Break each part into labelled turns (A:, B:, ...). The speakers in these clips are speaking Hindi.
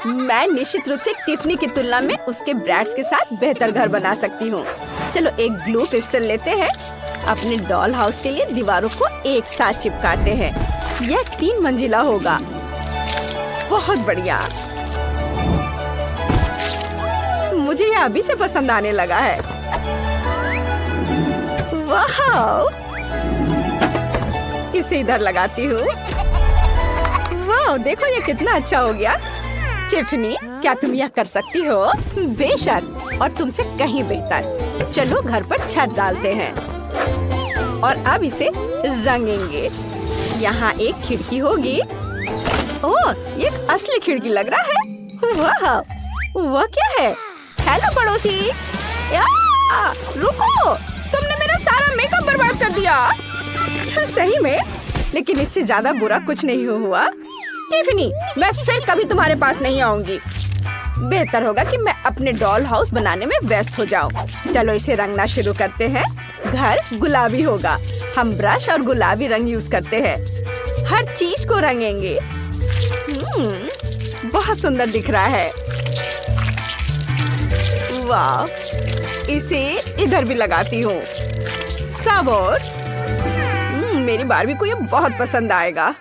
A: मैं निश्चित रूप से टिफनी की तुलना में उसके ब्रैड्स के साथ बेहतर घर बना सकती हूँ। चलो एक ग्लू पिस्टल लेते हैं। अपने डॉल हाउस के लिए दीवारों को एक साथ चिपकाते हैं। यह 3 मंजिला होगा। बहुत बढ़िया। मुझे यह अभी से पसंद आने लगा है। वाह! इसे इधर लगाती हूँ। वाह, देखो ये कितना अच्छा हो गया। टिफनी, क्या तुम यह कर सकती हो? बेशक, और तुमसे कहीं बेहतर। चलो घर पर छत डालते हैं और अब इसे रंगेंगे। यहाँ एक खिड़की होगी। ओह, ये एक असली खिड़की लग रहा है। वाह, वह क्या है? हेलो पड़ोसी। रुको, तुमने मेरा सारा मेकअप बर्बाद कर दिया। सही में, लेकिन इससे ज्यादा बुरा कुछ नहीं हुआ। टिफनी, मैं फिर कभी तुम्हारे पास नहीं आऊंगी। बेहतर होगा कि मैं अपने डॉल हाउस बनाने में व्यस्त हो जाऊं। चलो इसे रंगना शुरू करते हैं। घर गुलाबी होगा। हम ब्रश और गुलाबी रंग यूज करते हैं। हर चीज को रंगेंगे। बहुत सुंदर दिख रहा है। वाह, इसे इधर भी लगाती हूँ। सब और मेरी बारबी को ये बहुत पसंद आएगा।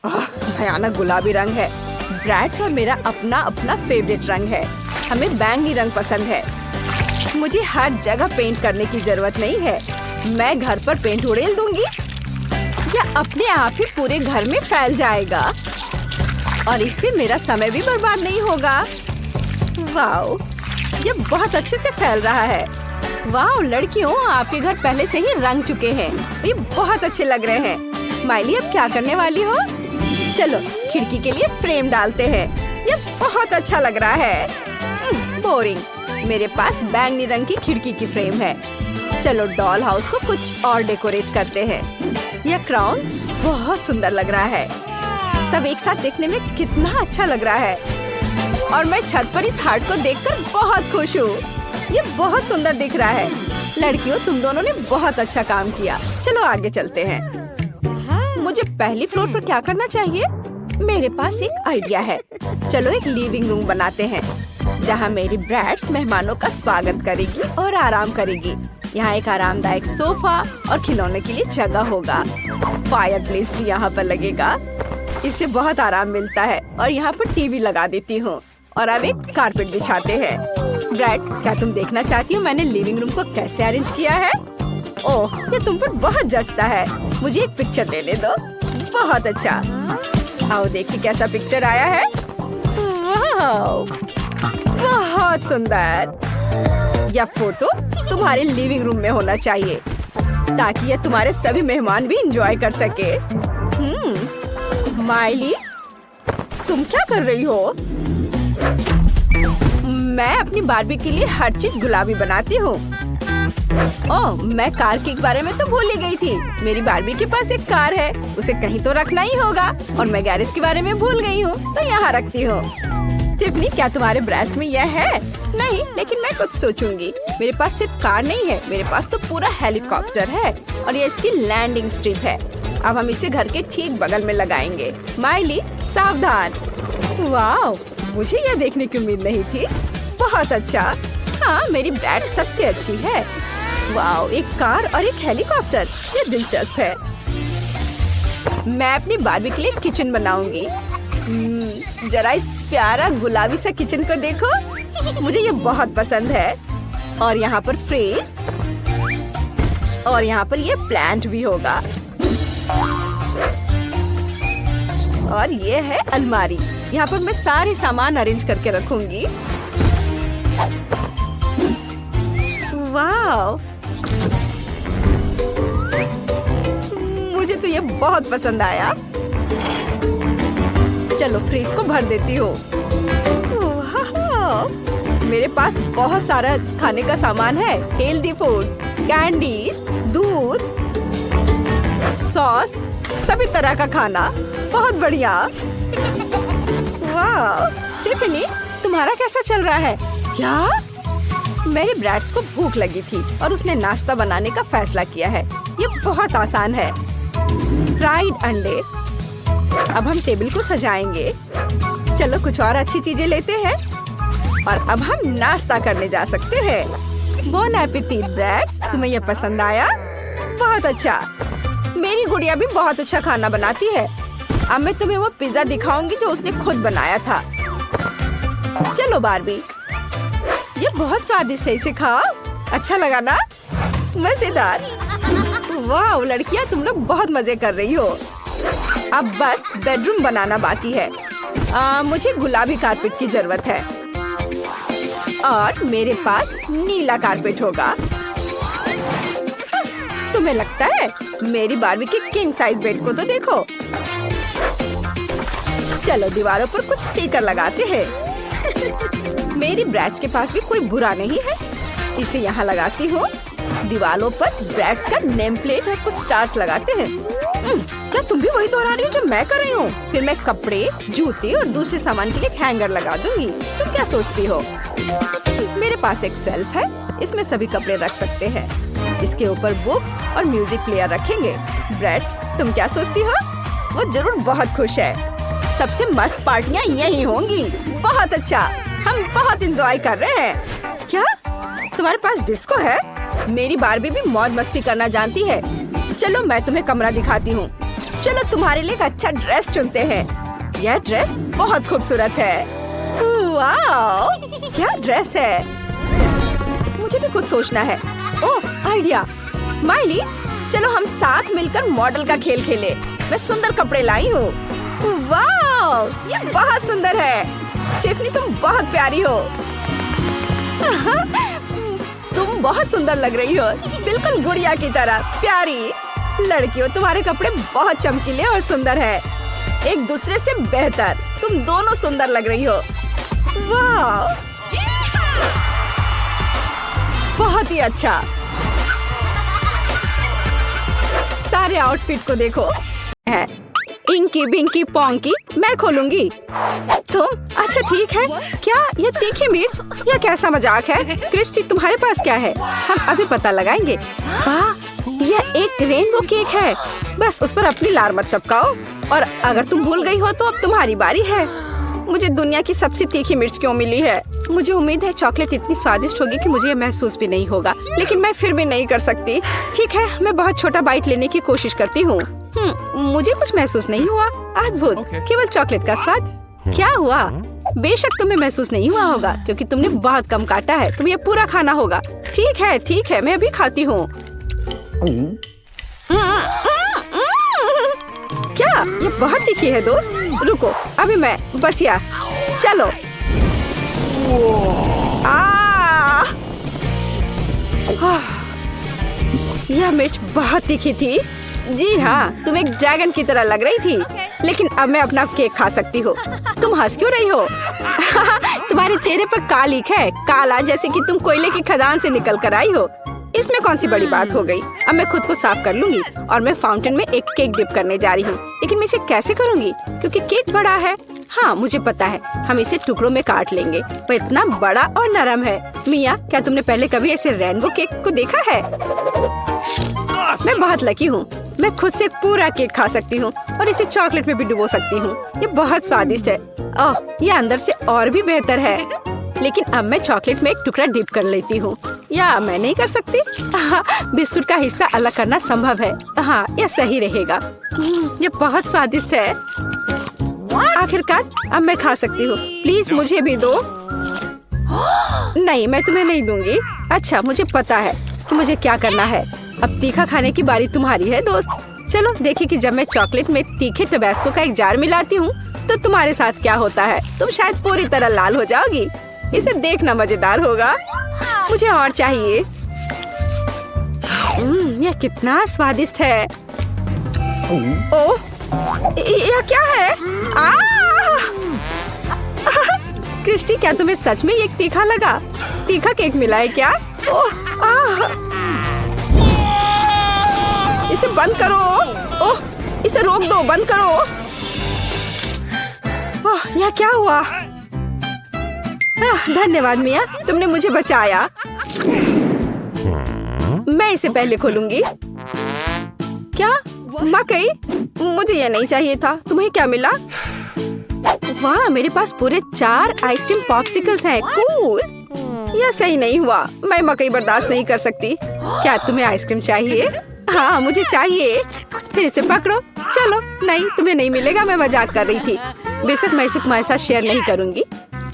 A: भयानक गुलाबी रंग है। ब्रैड्स और मेरा अपना अपना फेवरेट रंग है। हमें बैंगनी रंग पसंद है। मुझे हर जगह पेंट करने की जरूरत नहीं है। मैं घर पर पेंट उड़ेल दूंगी। यह अपने आप ही पूरे घर में फैल जाएगा और इससे मेरा समय भी बर्बाद नहीं होगा। वाओ, ये बहुत अच्छे से फैल रहा है। वाह लड़कियों, आपके घर पहले से ही रंग चुके हैं। ये बहुत अच्छे लग रहे हैं। माइली, अब क्या करने वाली हो? चलो खिड़की के लिए फ्रेम डालते हैं। ये बहुत अच्छा लग रहा है। बोरिंग। मेरे पास बैंगनी रंग की खिड़की की फ्रेम है। चलो डॉल हाउस को कुछ और डेकोरेट करते हैं। यह क्राउन बहुत सुंदर लग रहा है। सब एक साथ देखने में कितना अच्छा लग रहा है। और मैं छत पर इस हार्ट को देखकर बहुत खुश हूँ। ये बहुत सुंदर दिख रहा है। लड़कियों, तुम दोनों ने बहुत अच्छा काम किया। चलो आगे चलते हैं। मुझे पहली फ्लोर पर क्या करना चाहिए? मेरे पास एक आइडिया है। चलो एक लिविंग रूम बनाते हैं जहाँ मेरी ब्रैड्स मेहमानों का स्वागत करेगी और आराम करेगी। यहाँ एक आरामदायक सोफा और खिलौने के लिए जगह होगा। फायर प्लेस भी यहाँ पर लगेगा। इससे बहुत आराम मिलता है। और यहाँ पर टीवी लगा देती हूँ और अब एक कारपेट बिछाते हैं। ब्रैड्स, क्या तुम देखना चाहती हो मैंने लिविंग रूम को कैसे अरेंज किया है? ओह, ये तुम पर बहुत जचता है। मुझे एक पिक्चर ले दो। बहुत अच्छा। आओ देखिए कैसा पिक्चर आया है। वाह, बहुत सुंदर। यह फोटो तुम्हारे लिविंग रूम में होना चाहिए ताकि यह तुम्हारे सभी मेहमान भी एंजॉय कर सके। माइली, तुम क्या कर रही हो? मैं अपनी बारबी के लिए हर चीज गुलाबी बनाती हूँ। ओह, मैं कार के बारे में तो भूल ही गई थी। मेरी बारबी के पास एक कार है, उसे कहीं तो रखना ही होगा। और मैं गैरेज के बारे में भूल गई हूँ तो यहाँ रखती हूँ। टिफनी, क्या तुम्हारे ब्रश में यह है? नहीं, लेकिन मैं कुछ सोचूंगी। मेरे पास सिर्फ कार नहीं है, मेरे पास तो पूरा हेलीकॉप्टर है और ये इसकी लैंडिंग स्ट्रिप है। अब हम इसे घर के ठीक बगल में लगाएंगे। माइली, सावधान। वाह, मुझे यह देखने की उम्मीद नहीं थी। बहुत अच्छा। हाँ, मेरी ब्रैड सबसे अच्छी है। वाह, एक कार और एक हेलीकॉप्टर, ये दिलचस्प है। मैं अपनी बारबी के लिए किचन बनाऊंगी। जरा इस प्यारा गुलाबी सा किचन को देखो। मुझे ये बहुत पसंद है। और यहाँ पर फ्रेज और यहाँ पर ये प्लांट भी होगा। और ये है अलमारी। यहाँ पर मैं सारे सामान अरेंज करके रखूंगी। वाह, मुझे तो ये बहुत पसंद आया। चलो फ्रिज को भर देती हूँ। मेरे पास बहुत सारा खाने का सामान है। हेल्दी फूड, कैंडीज, दूध, सॉस, सभी तरह का खाना। बहुत बढ़िया। वाह, टिफनी, तुम्हारा कैसा चल रहा है? क्या? मेरे ब्रैड्स को भूख लगी थी और उसने नाश्ता बनाने का फैसला किया है। ये बहुत आसान है। फ्राइड अंडे। अब हम टेबल को सजाएंगे। चलो कुछ और अच्छी चीजें लेते हैं और अब हम नाश्ता करने जा सकते हैं। बोन एपेटिट ब्रेड्स, तुम्हें यह पसंद आया? बहुत अच्छा। मेरी गुड़िया भी बहुत अच्छा खाना बनाती है। अब मैं तुम्हें वो पिज्जा दिखाऊंगी जो उसने खुद बनाया था। चलो बार्बी, ये बहुत स्वादिष्ट है, इसे खाओ। अच्छा लगा ना? मजेदार। वाह लड़कियां, तुम लोग बहुत मजे कर रही हो। अब बस बेडरूम बनाना बाकी है। मुझे गुलाबी कारपेट की जरूरत है और मेरे पास नीला कारपेट होगा। तुम्हें लगता है? मेरी बार्बी की किंग साइज बेड को तो देखो। चलो दीवारों पर कुछ स्टिकर लगाते हैं। मेरी ब्रैड्स के पास भी कोई बुरा नहीं है। इसे यहाँ लगाती हूँ। दीवारों पर ब्रैड्स का नेम प्लेट और कुछ स्टार्स लगाते हैं। क्या तुम भी वही दोहरा रही हो जो मैं कर रही हूँ? फिर मैं कपड़े, जूते और दूसरे सामान के लिए हैंगर लगा दूंगी। तुम क्या सोचती हो? मेरे पास एक शेल्फ है, इसमें सभी कपड़े रख सकते हैं। इसके ऊपर बुक और म्यूजिक प्लेयर रखेंगे। ब्रैड्स, तुम क्या सोचती हो? वो जरूर बहुत खुश है। सबसे मस्त पार्टियाँ यही होंगी। बहुत अच्छा, हम बहुत एंजॉय कर रहे हैं। क्या तुम्हारे पास डिस्को है? मेरी बार्बी भी मौज मस्ती करना जानती है। चलो मैं तुम्हें कमरा दिखाती हूँ। चलो तुम्हारे लिए एक अच्छा ड्रेस चुनते हैं। यह ड्रेस बहुत खूबसूरत है। वाह, क्या ड्रेस है। मुझे भी कुछ सोचना है। ओह आइडिया। माइली, चलो हम साथ मिलकर मॉडल का खेल खेले। मैं सुंदर कपड़े लाई हूँ। वाह, ये बहुत सुंदर है। चिफनी, तुम बहुत प्यारी हो। तुम बहुत सुंदर लग रही हो, बिल्कुल गुड़िया की तरह प्यारी। लड़कियों, तुम्हारे कपड़े बहुत चमकीले और सुंदर है, एक दूसरे से बेहतर। तुम दोनों सुंदर लग रही हो। वाह, बहुत ही अच्छा। सारे आउटफिट को देखो। है इंकी बिंकी पोंकी, मैं खोलूंगी। तुम? अच्छा ठीक है। क्या ये तीखी मिर्च? यह कैसा मजाक है? क्रिस्टी, तुम्हारे पास क्या है? हम अभी पता लगाएंगे। वाह, यह एक रेनबो केक है। बस उस पर अपनी लार मत टपकाओ। और अगर तुम भूल गई हो तो अब तुम्हारी बारी है। मुझे दुनिया की सबसे तीखी मिर्च क्यों मिली है? मुझे उम्मीद है चॉकलेट इतनी स्वादिष्ट होगी कि मुझे ये महसूस भी नहीं होगा, लेकिन मैं फिर भी नहीं कर सकती। ठीक है, मैं बहुत छोटा बाइट लेने की कोशिश करती हूँ। मुझे कुछ महसूस नहीं हुआ। अद्भुत, केवल चॉकलेट का स्वाद। क्या हुआ? बेशक तुम्हें महसूस नहीं हुआ होगा क्योंकि तुमने बहुत कम काटा है। तुम्हें पूरा खाना होगा। ठीक है, मैं अभी खाती हूँ। क्या ये बहुत तीखी है दोस्त? रुको, अभी मैं बस या चलो। यह मिर्च बहुत तीखी थी। जी हाँ, तुम एक ड्रैगन की तरह लग रही थी। लेकिन अब मैं अपना केक खा सकती हूँ। तुम हंस क्यों रही हो? तुम्हारे चेहरे पर कालिक है, काला जैसे कि तुम कोयले की खदान से निकल कर आई हो। इसमें कौन सी बड़ी बात हो गई? अब मैं खुद को साफ कर लूंगी और मैं फाउंटेन में एक केक डिप करने जा रही हूँ। लेकिन मैं इसे कैसे करूँगी क्योंकि केक बड़ा है। हाँ मुझे पता है, हम इसे टुकड़ों में काट लेंगे। वो इतना बड़ा और नरम है। मिया, क्या तुमने पहले कभी ऐसे रेनबो केक को देखा है? मैं बहुत लकी हूँ। मैं खुद से पूरा केक खा सकती हूँ और इसे चॉकलेट में भी डुबो सकती हूँ। ये बहुत स्वादिष्ट है। ओह, ये अंदर से और भी बेहतर है। लेकिन अब मैं चॉकलेट में एक टुकड़ा डिप कर लेती हूँ। या मैं नहीं कर सकती? बिस्कुट का हिस्सा अलग करना संभव है। हाँ, यह सही रहेगा। ये बहुत स्वादिष्ट है। आखिरकार अब मैं खा सकती हूँ। प्लीज मुझे भी दो। नहीं, मैं तुम्हें नहीं दूंगी। अच्छा, मुझे पता है कि मुझे क्या करना है। अब तीखा खाने की बारी तुम्हारी है दोस्त। चलो देखिए कि जब मैं चॉकलेट में तीखे टबैस्को का एक जार मिलाती हूँ तो तुम्हारे साथ क्या होता है। तुम शायद पूरी तरह लाल हो जाओगी। इसे देखना मजेदार होगा। मुझे और चाहिए। यह कितना स्वादिष्ट है। ओह, यह क्या है? क्रिस्टी, क्या तुम्हें सच में ये तीखा लगा? तीखा केक मिला है क्या? इसे बंद करो। ओह, इसे रोक दो, बंद करो। ओह, यह क्या हुआ? धन्यवाद मिया, तुमने मुझे बचाया। मैं इसे पहले खोलूंगी। क्या? मकई? मुझे यह नहीं चाहिए था। तुम्हें क्या मिला? वाह, मेरे पास पूरे 4 आइसक्रीम पॉप्सिकल्स हैं। कूल। यह सही नहीं हुआ। मैं मकई बर्दाश्त नहीं कर सकती। क्या तुम्हें आइसक्रीम चाहिए? हाँ, मुझे चाहिए। फिर इसे पकड़ो। चलो। नहीं, तुम्हें नहीं मिलेगा। मैं मजाक कर रही थी। बेशक मैं इसे तुम्हारे साथ शेयर नहीं करूंगी।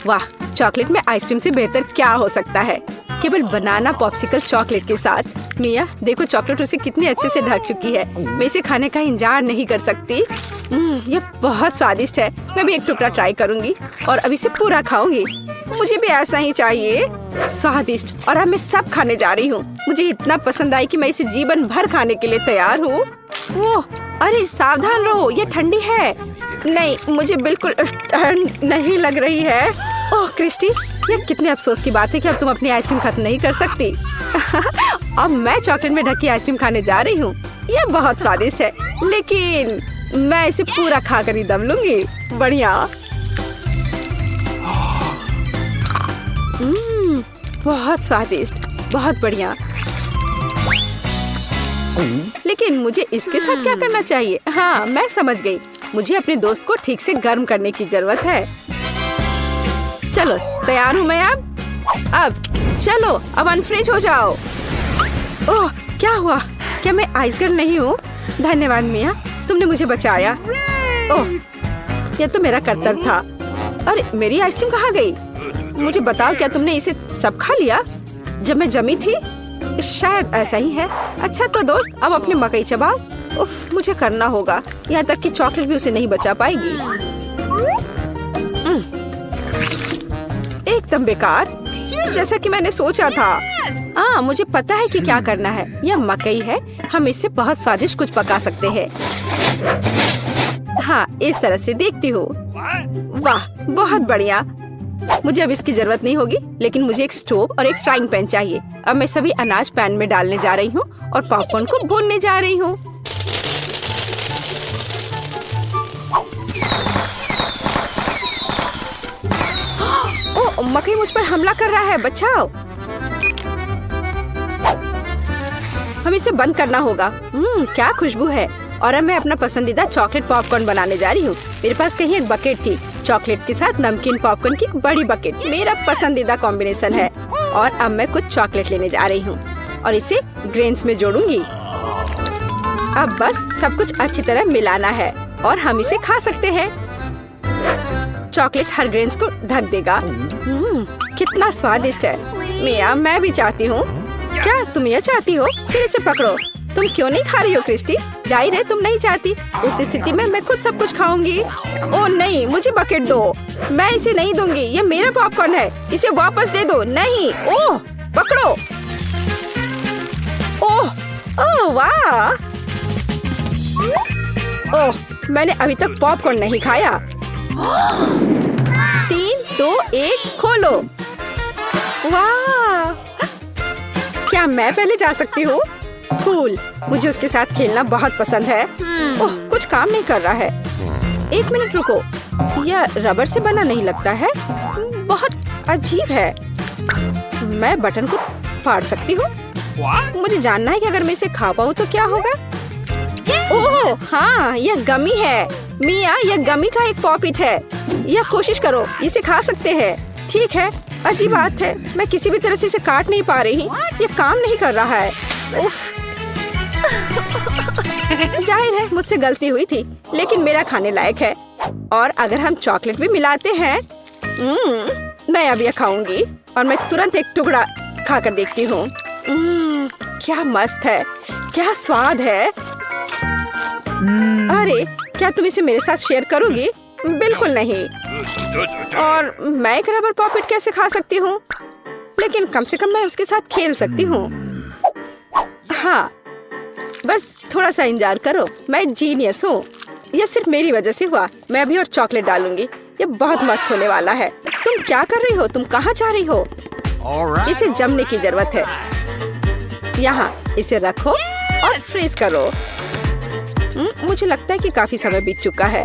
A: वाह, चॉकलेट में आइसक्रीम से बेहतर क्या हो सकता है? केवल बनाना पॉप्सिकल चॉकलेट के साथ। मिया, देखो चॉकलेट उसे कितने अच्छे से ढक चुकी है। मैं इसे खाने का इंतजार नहीं कर सकती। ये बहुत स्वादिष्ट है। मैं भी एक टुकड़ा ट्राई करूंगी और अभी से पूरा खाऊंगी। मुझे भी ऐसा ही चाहिए। स्वादिष्ट। और अब मैं सब खाने जा रही हूँ। मुझे इतना पसंद आई कि मैं इसे जीवन भर खाने के लिए तैयार हूँ। ओह, अरे सावधान रहो, ये ठंडी है। नहीं, मुझे बिल्कुल ठंड नहीं लग रही है। ओह क्रिस्टी, ये कितने अफसोस की बात है कि अब तुम अपनी आइसक्रीम खत्म नहीं कर सकती। अब मैं चॉकलेट में ढकी आइसक्रीम खाने जा रही हूँ। ये बहुत स्वादिष्ट है, लेकिन मैं इसे पूरा खाकर ही दम लूंगी। बढ़िया। बहुत स्वादिष्ट, बहुत बढ़िया। लेकिन मुझे इसके साथ क्या करना चाहिए? हाँ, मैं समझ गई। मुझे अपने दोस्त को ठीक से गर्म करने की जरूरत है। चलो, तैयार हूँ मैं अब चलो, अब अनफ्रीज हो जाओ। ओह, क्या हुआ? क्या मैं आइस गर्ल नहीं हूँ? धन्यवाद मिया, तुमने मुझे बचाया। ओह, यह तो मेरा कर्तव्य था। अरे, मेरी आइसक्रीम कहाँ गई? मुझे बताओ, क्या तुमने इसे सब खा लिया जब मैं जमी थी? शायद ऐसा ही है। अच्छा तो दोस्त, अब अपने मकई चबाओ। उफ, मुझे करना होगा। यहाँ तक कि चॉकलेट भी उसे नहीं बचा पाएगी। एकदम बेकार, जैसा कि मैंने सोचा था। हाँ, मुझे पता है कि क्या करना है। यह मकई है, हम इससे बहुत स्वादिष्ट कुछ पका सकते हैं। हाँ, इस तरह से देखती हूँ। वाह, बहुत बढ़िया। मुझे अब इसकी जरूरत नहीं होगी, लेकिन मुझे एक स्टोव और एक फ्राइंग पैन चाहिए। अब मैं सभी अनाज पैन में डालने जा रही हूँ और पॉपकॉर्न को भूनने जा रही हूँ। ओह, मकई मुझ पर हमला कर रहा है, बचाओ। हम इसे बंद करना होगा। क्या खुशबू है। और अब मैं अपना पसंदीदा चॉकलेट पॉपकॉर्न बनाने जा रही हूँ। मेरे पास कहीं एक बकेट थी, चॉकलेट के साथ नमकीन पॉपकॉर्न की एक बड़ी बकेट मेरा पसंदीदा कॉम्बिनेशन है। और अब मैं कुछ चॉकलेट लेने जा रही हूँ और इसे ग्रेन्स में जोड़ूंगी। अब बस सब कुछ अच्छी तरह मिलाना है और हम इसे खा सकते हैं। चॉकलेट हर ग्रेन्स को ढक देगा। कितना स्वादिष्ट है। मिया, मैं भी चाहती हूँ। क्या तुम यह चाहती हो? फिर इसे पकड़ो। तुम क्यों नहीं खा रही हो क्रिस्टी? जाहिर है तुम नहीं चाहती। उस स्थिति में मैं खुद सब कुछ खाऊंगी। ओह नहीं, मुझे बकेट दो। मैं इसे नहीं दूंगी। ये मेरा पॉपकॉर्न है, इसे वापस दे दो। नहीं। ओह, पकड़ो। ओह, ओह वाह। ओह, मैंने अभी तक पॉपकॉर्न नहीं खाया। 3, 2, 1, खोलो। वाह, क्या मैं पहले जा सकती हूँ? कूल, मुझे उसके साथ खेलना बहुत पसंद है। ओह, कुछ काम नहीं कर रहा है। 1 मिनट रुको, यह रबर से बना नहीं लगता है। बहुत अजीब है। मैं बटन को फाड़ सकती हूँ। मुझे जानना है कि अगर मैं इसे खा पाऊँ तो क्या होगा। ओह हाँ, यह गमी है। मिया, यह गमी का एक पॉपिट है। यह कोशिश करो, इसे खा सकते हैं। ठीक है, अजीब बात है, मैं किसी भी तरह से इसे काट नहीं पा रही। ये काम नहीं कर रहा है। उफ। जाहिर है मुझसे गलती हुई थी, लेकिन मेरा खाने लायक है। और अगर हम चॉकलेट भी मिलाते हैं, मैं अब यह खाऊंगी और मैं तुरंत एक टुकड़ा खाकर देखती हूँ। क्या मस्त है, क्या स्वाद है। अरे, क्या तुम इसे मेरे साथ शेयर करोगी? बिल्कुल नहीं। और मैं एक रबर पॉपिट कैसे खा सकती हूँ? लेकिन कम से कम मैं उसके साथ खेल सकती हूँ। हाँ, बस थोड़ा सा इंतजार करो। मैं जीनियस हूँ। यह सिर्फ मेरी वजह से हुआ। मैं अभी और चॉकलेट डालूंगी। ये बहुत मस्त होने वाला है। तुम क्या कर रही हो? तुम कहाँ जा रही हो? इसे जमने की जरूरत है। यहाँ इसे रखो और फ्रीज करो। मुझे लगता है कि काफी समय बीत चुका है।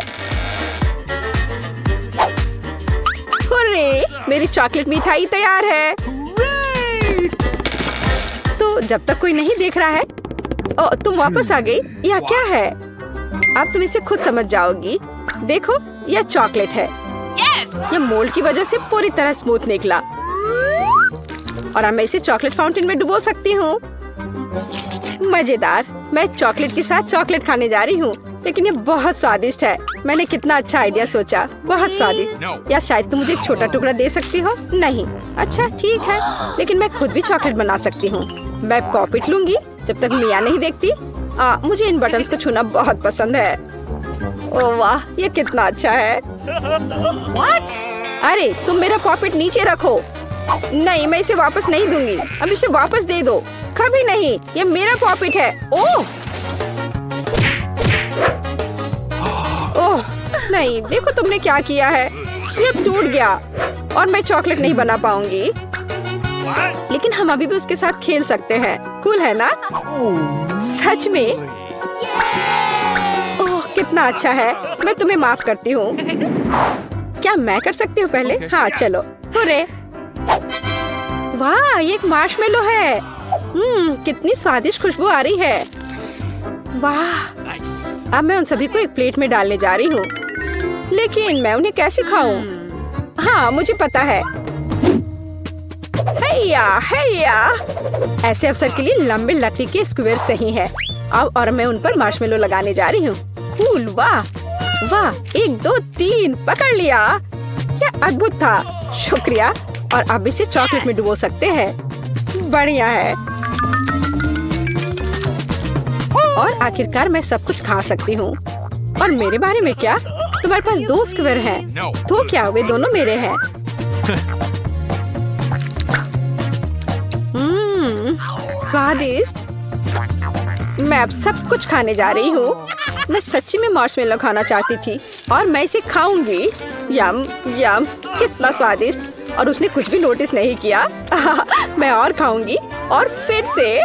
A: हुर्रे, मेरी चॉकलेट मिठाई तैयार है। तो जब तक कोई नहीं देख रहा है। ओ, तुम वापस आ गई। यह क्या है? अब तुम इसे खुद समझ जाओगी। देखो, यह चॉकलेट है। ये मोल्ड की वजह से पूरी तरह स्मूथ निकला और अब मैं इसे चॉकलेट फाउंटेन में डुबो सकती हूँ। मजेदार। मैं चॉकलेट के साथ चॉकलेट खाने जा रही हूँ, लेकिन ये बहुत स्वादिष्ट है। मैंने कितना अच्छा आइडिया सोचा। बहुत स्वादिष्ट। या शायद तुम मुझे एक छोटा टुकड़ा दे सकती हो? नहीं। अच्छा ठीक है, लेकिन मैं खुद भी चॉकलेट बना सकती हूँ। मैं पॉपिट लूंगी जब तक मिया नहीं देखती। मुझे इन बटन्स को छूना बहुत पसंद है। ओह वाह, ये कितना अच्छा है। What? अरे तुम मेरा पॉपिट नीचे रखो। नहीं, मैं इसे वापस नहीं दूंगी। अब इसे वापस दे दो। कभी नहीं, ये मेरा पॉपिट है। ओह ओह नहीं, देखो तुमने क्या किया है। ये अब टूट गया और मैं चॉकलेट नहीं बना पाऊंगी। लेकिन हम अभी भी उसके साथ खेल सकते हैं। कूल है ना? सच में? ओह कितना अच्छा है। मैं तुम्हें माफ करती हूँ। क्या मैं कर सकती हूँ पहले? हाँ चलो। हुर्रे। वाह, ये एक मार्शमेलो है। कितनी स्वादिष्ट खुशबू आ रही है। वाह। अब मैं उन सभी को एक प्लेट में डालने जा रही हूँ, लेकिन मैं उन्हें कैसे खाऊं? हाँ मुझे पता है। हैया हैया। ऐसे अवसर के लिए लंबे लकड़ी के स्क्वायर सही है। अब और मैं उन पर मार्शमेलो लगाने जा रही हूँ। कूल। वाह वाह, 1 2 3 पकड़ लिया। क्या अद्भुत था। शुक्रिया। और अब इसे चॉकलेट में डुबो सकते हैं। बढ़िया है। और आखिरकार मैं सब कुछ खा सकती हूँ। और मेरे बारे में क्या? तुम्हारे पास 2 स्क्वायर हैं। तो क्या वे दोनों मेरे हैं? स्वादिष्ट। मैं अब सब कुछ खाने जा रही हूँ। मैं सच्ची में मार्शमेलो खाना चाहती थी और मैं इसे खाऊंगी। यम यम, कितना स्वादिष्ट। और उसने कुछ भी नोटिस नहीं किया। मैं और खाऊंगी और फिर से।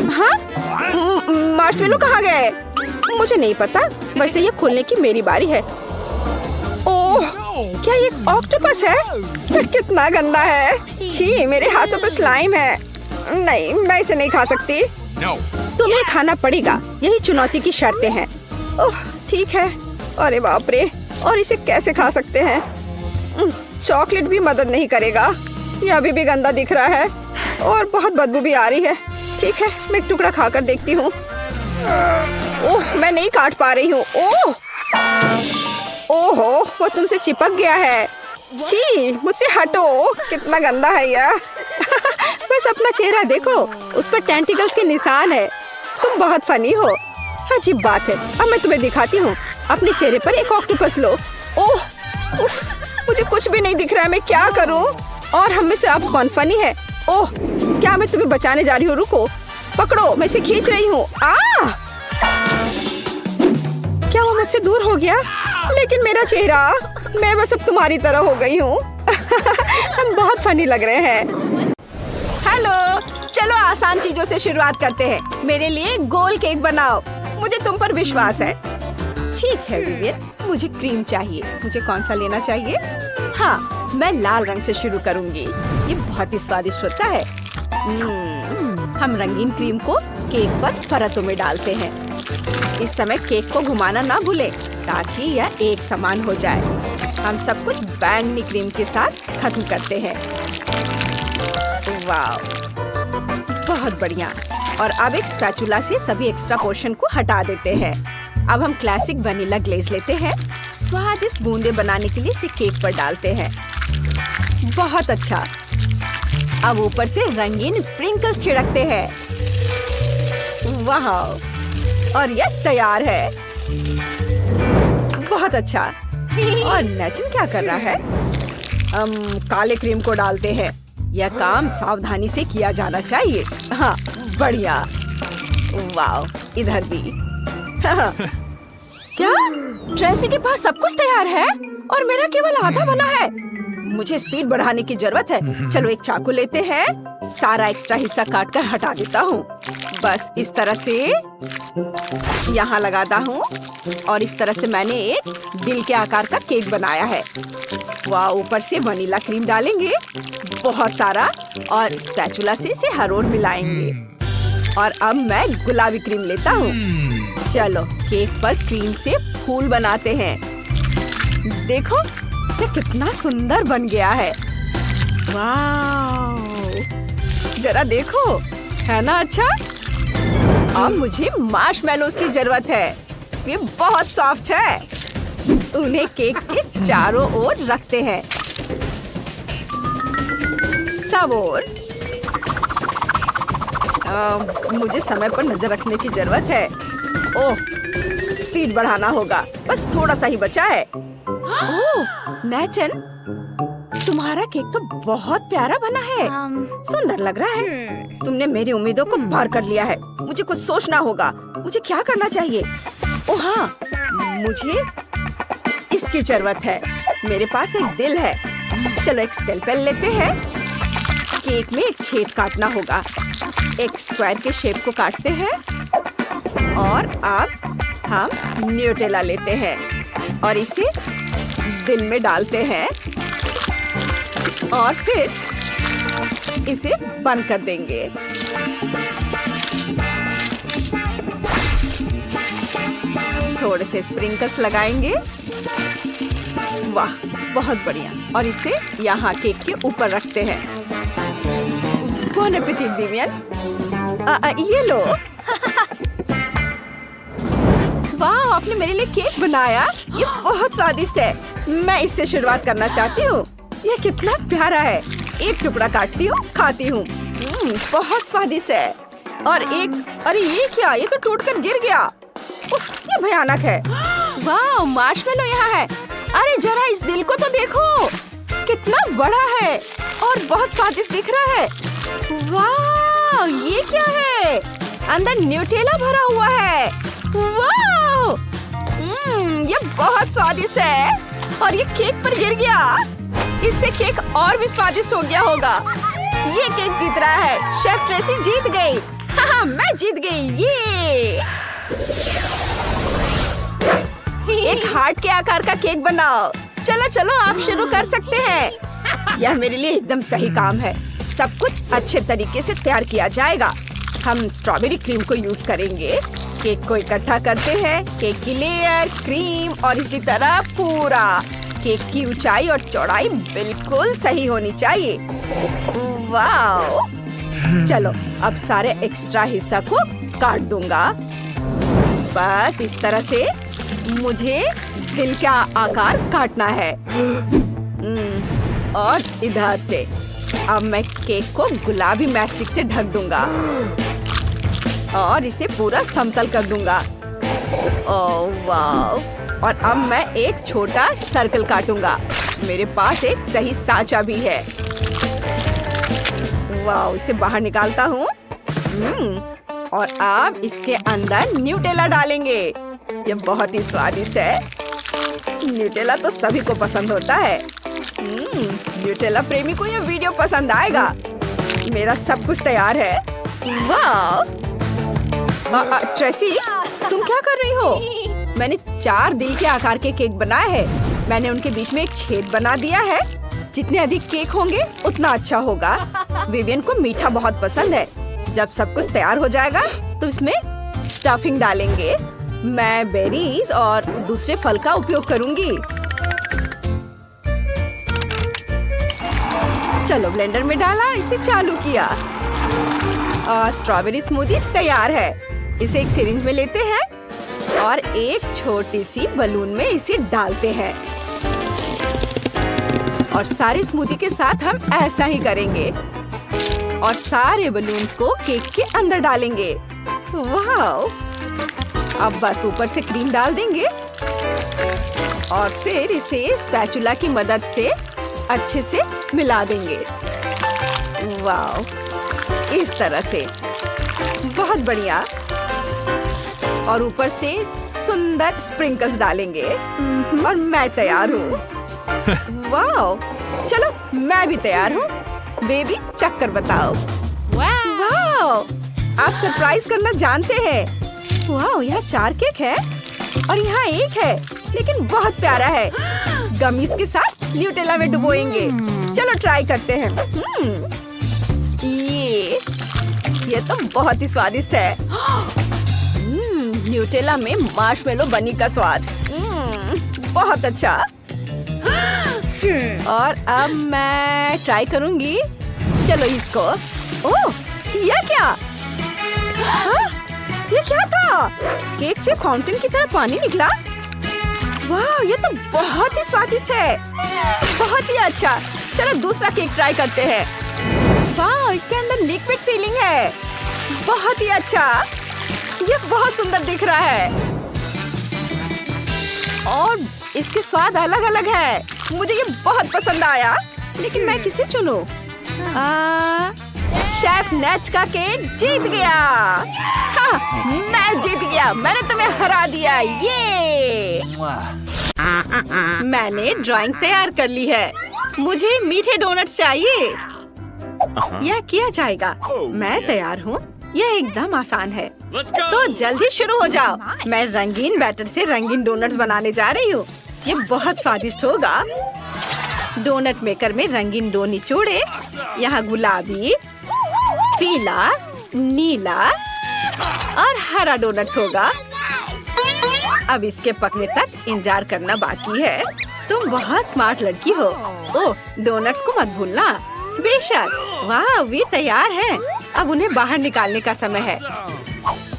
A: हाँ, मार्शमेलो कहाँ गए? मुझे नहीं पता। वैसे ये खोलने की मेरी बारी है। ओह, क्या ये ऑक्टोपस है? ये कितना गंदा है। छी, मेरे हाथों पर स्लाइम है। नहीं, मैं इसे नहीं खा सकती। तुम्हें खाना पड़ेगा। यही चुनौती की शर्तें हैं। ओह ठीक है। अरे बाप रे, और इसे कैसे खा सकते हैं? चॉकलेट भी मदद नहीं करेगा। ये अभी भी गंदा दिख रहा है और बहुत बदबू भी आ रही है। ठीक है, मैं एक टुकड़ा खाकर देखती हूँ। ओह, मैं नहीं काट पा रही हूँ। ओह ओहो, वो तुमसे चिपक गया है। छी, मुझसे हटो। कितना गंदा है यह। बस अपना चेहरा देखो, उस पर टेंटिकल्स के निशान है। तुम बहुत फनी हो। अजीब बात है। अब मैं तुम्हें दिखाती हूँ। अपने चेहरे पर एक ऑक्टोपस लो। ओह उफ, मुझे कुछ भी नहीं दिख रहा है। मैं क्या करूँ? और हम में से अब कौन फनी है? ओह, क्या मैं तुम्हें बचाने जा रही हूँ? रुको, पकड़ो, मैं इसे खींच रही हूँ। क्या वो मुझसे दूर हो गया? लेकिन मेरा चेहरा, मैं बस अब तुम्हारी तरह हो गई हूँ। हम बहुत फनी लग रहे हैं। हेलो, चलो आसान चीजों से शुरुआत करते हैं। मेरे लिए गोल केक बनाओ। मुझे तुम पर विश्वास है। ठीक है विवियन, मुझे क्रीम चाहिए। मुझे कौन सा लेना चाहिए? हाँ, मैं लाल रंग से शुरू करूंगी। ये बहुत ही स्वादिष्ट होता है। हम रंगीन क्रीम को केक पर परतों में डालते हैं। इस समय केक को घुमाना ना भूले ताकि यह एक समान हो जाए। हम सब कुछ बैंगनी क्रीम के साथ खत्म करते हैं। वाह, बहुत बढ़िया। और अब एक स्पैचुला से सभी एक्स्ट्रा पोर्शन को हटा देते हैं। अब हम क्लासिक वनीला ग्लेज लेते हैं। स्वादिष्ट बूंदे बनाने के लिए इसे केक पर डालते हैं। बहुत अच्छा। अब ऊपर से रंगीन स्प्रिंकल्स छिड़कते हैं। वाह, और यह तैयार है। बहुत अच्छा। और नेचन क्या कर रहा है? हम काले क्रीम को डालते हैं। यह काम सावधानी से किया जाना चाहिए। हाँ, बढ़िया। वाह, इधर भी। क्या? ट्रेसी के पास सब कुछ तैयार है और मेरा केवल आधा बना है। मुझे स्पीड बढ़ाने की जरूरत है। चलो एक चाकू लेते हैं। सारा एक्स्ट्रा हिस्सा काट कर हटा देता हूँ। बस इस तरह से यहाँ लगाता हूँ और इस तरह से मैंने एक दिल के आकार का केक बनाया है। वाह, ऊपर से वनीला क्रीम डालेंगे बहुत सारा और स्पैचुला से इसे हर ओर मिलाएंगे। और अब मैं गुलाबी क्रीम लेता हूँ। चलो केक पर क्रीम से फूल बनाते हैं। देखो ये कितना सुंदर बन गया है। वाह, जरा देखो, है ना अच्छा? अब मुझे मार्शमेलोज की जरूरत है। ये बहुत सॉफ्ट है। उन्हें केक के चारों ओर रखते हैं, सब ओर। मुझे समय पर नजर रखने की जरूरत है। ओह, स्पीड बढ़ाना होगा। बस थोड़ा सा ही बचा है। ओह, नैचन, तुम्हारा केक तो बहुत प्यारा बना है। सुंदर लग रहा है। तुमने मेरी उम्मीदों को पार कर लिया है। मुझे कुछ सोचना होगा। मुझे क्या करना चाहिए? ओह हाँ, मुझे इसकी जरूरत है। मेरे पास एक दिल है। चलो एक स्केलपेल लेते हैं। केक में एक छेद काटना होगा। एक स्क्वायर के शेप को काटते हैं और अब हम न्यूटेला लेते हैं और इसे दिल में डालते हैं और फिर इसे बंद कर देंगे। थोड़े से स्प्रिंकल्स लगाएंगे। वाह, बहुत बढ़िया। और इसे यहाँ केक के ऊपर रखते हैं। बॉन एपेटिट विवियन। ये लो। वाह, आपने मेरे लिए केक बनाया। ये बहुत स्वादिष्ट है। मैं इससे शुरुआत करना चाहती हूँ। ये कितना प्यारा है। एक टुकड़ा काटती हूँ, खाती हूँ। बहुत स्वादिष्ट है। और एक, अरे ये क्या? ये तो टूटकर गिर गया। उफ, ये भयानक है। वाह, मार्शमेलो यहाँ है। अरे जरा इस दिल को तो देखो, कितना बड़ा है और बहुत स्वादिष्ट दिख रहा है। वाह, ये क्या है? अंदर न्यूटेला भरा हुआ है। वाह, ये बहुत स्वादिष्ट है और ये केक पर गिर गया। इससे केक और भी स्वादिष्ट हो गया होगा। ये केक जीत रहा है। शेफ ट्रेसी जीत गई। हाँ, मैं जीत गई। ये एक हार्ट के आकार का केक बनाओ। चलो चलो, आप शुरू कर सकते हैं। यह मेरे लिए एकदम सही काम है। सब कुछ अच्छे तरीके से तैयार किया जाएगा। हम स्ट्रॉबेरी क्रीम को यूज करेंगे। केक को इकट्ठा करते हैं। केक की लेयर, क्रीम और इसी तरह पूरा। केक की ऊंचाई और चौड़ाई बिल्कुल सही होनी चाहिए। वाह, चलो अब सारे एक्स्ट्रा हिस्सा को काट दूंगा। बस इस तरह से मुझे दिल का आकार काटना है। और इधर से अब मैं केक को गुलाबी मैस्टिक से ढक दूंगा और इसे पूरा समतल कर दूंगा। ओह वाह, और अब मैं एक छोटा सर्कल काटूंगा। मेरे पास एक सही सांचा भी है। वाह, इसे बाहर निकालता हूँ। और अब इसके अंदर न्यूटेला डालेंगे। ये बहुत ही स्वादिष्ट है। न्यूटेला तो सभी को पसंद होता है। न्यूटेला प्रेमी को ये वीडियो पसंद आएगा। मेरा सब कुछ तैयार है। वाह, ट्रेसी, तुम क्या कर रही हो? मैंने 4 दिल के आकार के केक बनाए हैं। मैंने उनके बीच में एक छेद बना दिया है। जितने अधिक केक होंगे उतना अच्छा होगा। विवियन को मीठा बहुत पसंद है। जब सब कुछ तैयार हो जाएगा तो इसमें स्टफिंग डालेंगे। मैं बेरीज और दूसरे फल का उपयोग करूंगी। चलो ब्लेंडर में डाला, इसे चालू किया और स्ट्रॉबेरी स्मूदी तैयार है। इसे एक सिरिंज में लेते हैं और एक छोटी सी बलून में इसे डालते हैं। और सारे स्मूदी के साथ हम ऐसा ही करेंगे और सारे बलून्स को केक के अंदर डालेंगे। वाह, अब बस ऊपर से क्रीम डाल देंगे और फिर इसे स्पैचुला की मदद से अच्छे से मिला देंगे। वाह, इस तरह से। बहुत बढ़िया। और ऊपर से सुंदर स्प्रिंकल्स डालेंगे और मैं तैयार हूँ। वाह, चलो मैं भी तैयार हूँ। बेबी, चक्कर बताओ। वाह, आप सरप्राइज करना जानते हैं। वाह, यहाँ 4 केक है और यहाँ 1 है, लेकिन बहुत प्यारा है। गमीज के साथ न्यूटेला में डुबोएंगे। चलो ट्राई करते हैं। ये तो बहुत ही स्वादिष्ट है। न्यूटेला में मार्शमेलो बनी का स्वाद। बहुत अच्छा। और अब मैं ट्राई करूंगी। चलो इसको। ओह, यह क्या? हाँ, ये क्या था? केक से फाउंटेन की तरह पानी निकला। वाह, ये तो बहुत ही स्वादिष्ट है। बहुत ही अच्छा। चलो दूसरा केक ट्राई करते हैं। वाह, इसके अंदर लिक्विड फीलिंग है। बहुत ही अच्छा। ये बहुत सुंदर दिख रहा है और इसके स्वाद अलग अलग है। मुझे ये बहुत पसंद आया। लेकिन मैं किसे चुनूं? शेफ नेच का केक जीत गया। हाँ, मैं जीत गया। मैंने तुम्हें हरा दिया। ये मैंने ड्राइंग तैयार कर ली है। मुझे मीठे डोनट्स चाहिए। यह किया जाएगा। मैं तैयार हूँ। यह एकदम आसान है। तो जल्दी शुरू हो जाओ। मैं रंगीन बैटर से रंगीन डोनट्स बनाने जा रही हूँ। ये बहुत स्वादिष्ट होगा। डोनट मेकर में रंगीन डो निचोड़े। यहाँ गुलाबी, पीला, नीला और हरा डोनट्स होगा। अब इसके पकने तक इंतजार करना बाकी है। तुम बहुत स्मार्ट लड़की हो। ओह, डोनट्स को मत भूलना। बेशक। वाह, वे तैयार हैं। अब उन्हें बाहर निकालने का समय है।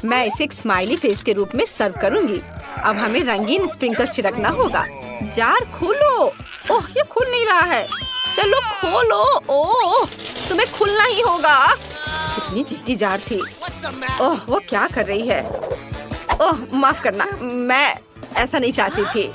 A: मैं इसे एक स्माइली फेस के रूप में सर्व करूंगी। अब हमें रंगीन स्प्रिंकल्स छिड़कना होगा। जार खोलो। ओह, ये खुल नहीं रहा है। चलो खोलो। ओह, तुम्हें खुलना ही होगा। कितनी जिद्दी जार थी। ओह, वो क्या कर रही है? ओह, माफ करना, मैं ऐसा नहीं चाहती थी।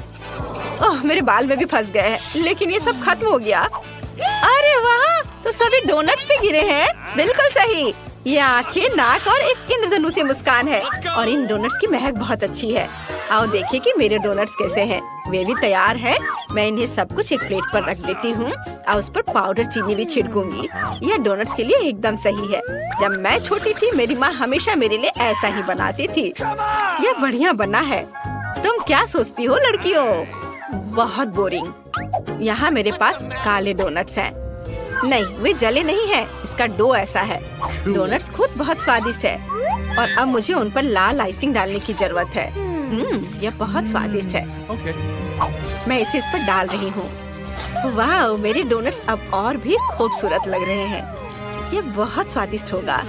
A: ओह, मेरे बाल में भी फंस गए हैं। लेकिन ये सब खत्म हो गया। अरे वाह, तो सभी डोनट्स पे गिरे हैं। बिल्कुल सही। ये आंखें, नाक और एक इंद्रधनुषी मुस्कान है। और इन डोनट्स की महक बहुत अच्छी है। आओ देखिए कि मेरे डोनट्स कैसे हैं। वे भी तैयार हैं। मैं इन्हें सब कुछ एक प्लेट पर रख देती हूँ और उस पर पाउडर चीनी भी छिड़कूंगी। यह डोनट्स के लिए एकदम सही है। जब मैं छोटी थी, मेरी माँ हमेशा मेरे लिए ऐसा ही बनाती थी। यह बढ़िया बना है। तुम क्या सोचती हो लड़कियों? बहुत बोरिंग। यहाँ मेरे पास काले डोनट्स हैं। नहीं, वे जले नहीं हैं। इसका डो ऐसा है। डोनट्स खुद बहुत स्वादिष्ट है। और अब मुझे उन पर लाल आइसिंग डालने की जरूरत है। यह बहुत स्वादिष्ट है। मैं इसे इस पर डाल रही हूँ। वाह, मेरे डोनट्स अब और भी खूबसूरत लग रहे हैं। यह बहुत स्वादिष्ट होगा।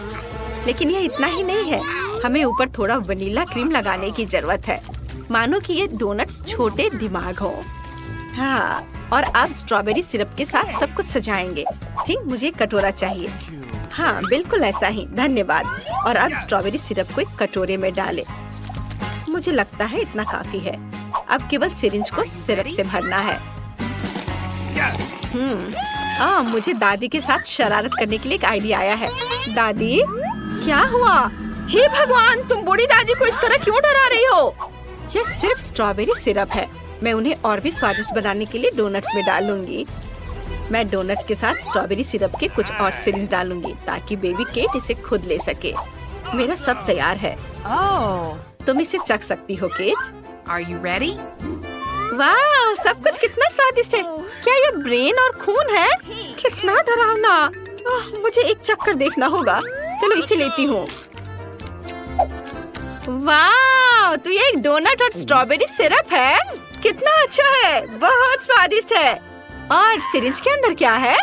A: लेकिन यह इतना ही नहीं है। हमें ऊपर थोड़ा वनीला क्रीम लगाने की जरूरत है। मानो कि ये डोनट्स छोटे दिमाग हो। हाँ, और अब स्ट्रॉबेरी सिरप के साथ सब कुछ सजाएंगे। ठीक, मुझे एक कटोरा चाहिए। हाँ, बिल्कुल ऐसा ही। धन्यवाद। और अब स्ट्रॉबेरी सिरप को एक कटोरे में डालें। मुझे लगता है इतना काफी है। अब केवल सिरिंज को सिरप से भरना है। मुझे दादी के साथ शरारत करने के लिए एक आइडिया आया है। दादी, क्या हुआ? हे भगवान, तुम बूढ़ी दादी को इस तरह क्यों डरा रही हो? यह सिर्फ स्ट्रॉबेरी सिरप है। मैं उन्हें और भी स्वादिष्ट बनाने के लिए डोनट्स में डालूंगी। मैं डोनट्स के साथ स्ट्रॉबेरी सिरप के कुछ और सिरिंज डालूंगी ताकि बेबी केट इसे खुद ले सके। मेरा सब तैयार है। तुम इसे चख सकती हो केट।
B: Are you ready?
A: वाह, सब कुछ कितना स्वादिष्ट है। क्या ये ब्रेन और खून है? कितना डरावना। मुझे एक चक्कर देखना होगा। चलो इसे लेती हूँ। वाह, तो ये एक डोनट और स्ट्रॉबेरी सिरप है। कितना अच्छा है। बहुत स्वादिष्ट है। और सिरिंज के अंदर क्या है?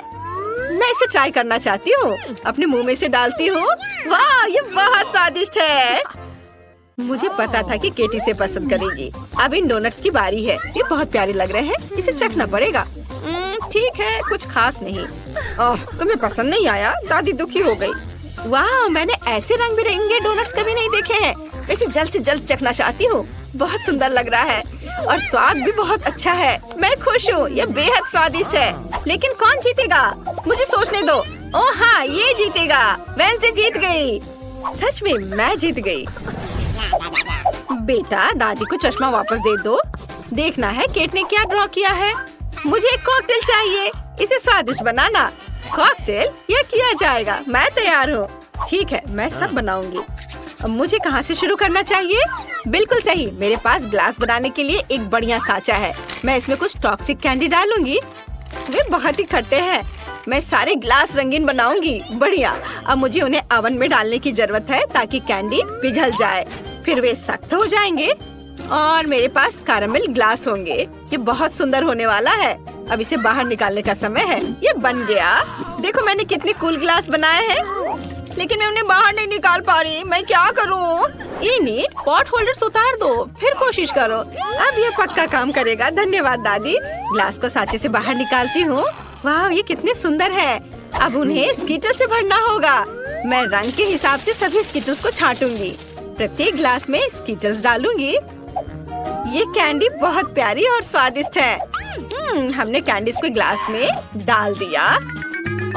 A: मैं इसे ट्राई करना चाहती हूँ। अपने मुंह में से डालती हूँ। वाह, ये बहुत स्वादिष्ट है। मुझे पता था कि केटी इसे पसंद करेगी। अब इन डोनट्स की बारी है। ये बहुत प्यारे लग रहे हैं। इसे चखना पड़ेगा। ठीक है, कुछ खास नहीं। ओह, तुम्हें पसंद नहीं आया? दादी दुखी हो गई। वाह, मैंने ऐसे रंग बिरंगे डोनट्स कभी नहीं देखे हैं। इसे जल्द से जल्द चखना चाहती हूँ। बहुत सुंदर लग रहा है और स्वाद भी बहुत अच्छा है। मैं खुश हूँ। ये बेहद स्वादिष्ट है। लेकिन कौन जीतेगा? मुझे सोचने दो। ओह हाँ, ये जीतेगा। वेंसडे जीत गई। सच में मैं जीत गई। बेटा, दादी को चश्मा वापस दे दो। देखना है केट ने क्या ड्रॉ किया है। मुझे एक कॉकटेल चाहिए। इसे स्वादिष्ट बनाना। कॉकटेल? यह किया जाएगा। मैं तैयार हूँ। ठीक है, मैं सब बनाऊंगी। अब मुझे कहाँ से शुरू करना चाहिए? बिल्कुल सही। मेरे पास ग्लास बनाने के लिए एक बढ़िया सांचा है। मैं इसमें कुछ टॉक्सिक कैंडी डालूंगी। वे बहुत ही खट्टे हैं। मैं सारे ग्लास रंगीन बनाऊंगी। बढ़िया। अब मुझे उन्हें ओवन में डालने की जरूरत है ताकि कैंडी पिघल जाए। फिर वे सख्त हो जाएंगे। और मेरे पास कैरामल ग्लास होंगे। ये बहुत सुंदर होने वाला है। अब इसे बाहर निकालने का समय है। ये बन गया। देखो मैंने कितने कूल ग्लास बनाए हैं, लेकिन मैं उन्हें बाहर नहीं निकाल पा रही। मैं क्या करूं? इनिट, पॉट होल्डर्स उतार दो, फिर कोशिश करो। अब ये पक्का काम करेगा। धन्यवाद दादी। ग्लास को सांचे से बाहर निकालती हूँ। वाह, ये कितने सुंदर है। अब उन्हें स्कीटल से भरना होगा। मैं रंग के हिसाब से सभी स्कीटल्स को छांटूंगी। प्रत्येक ग्लास में स्कीटल्स डालूंगी। ये कैंडी बहुत प्यारी और स्वादिष्ट है। हमने कैंडीज को ग्लास में डाल दिया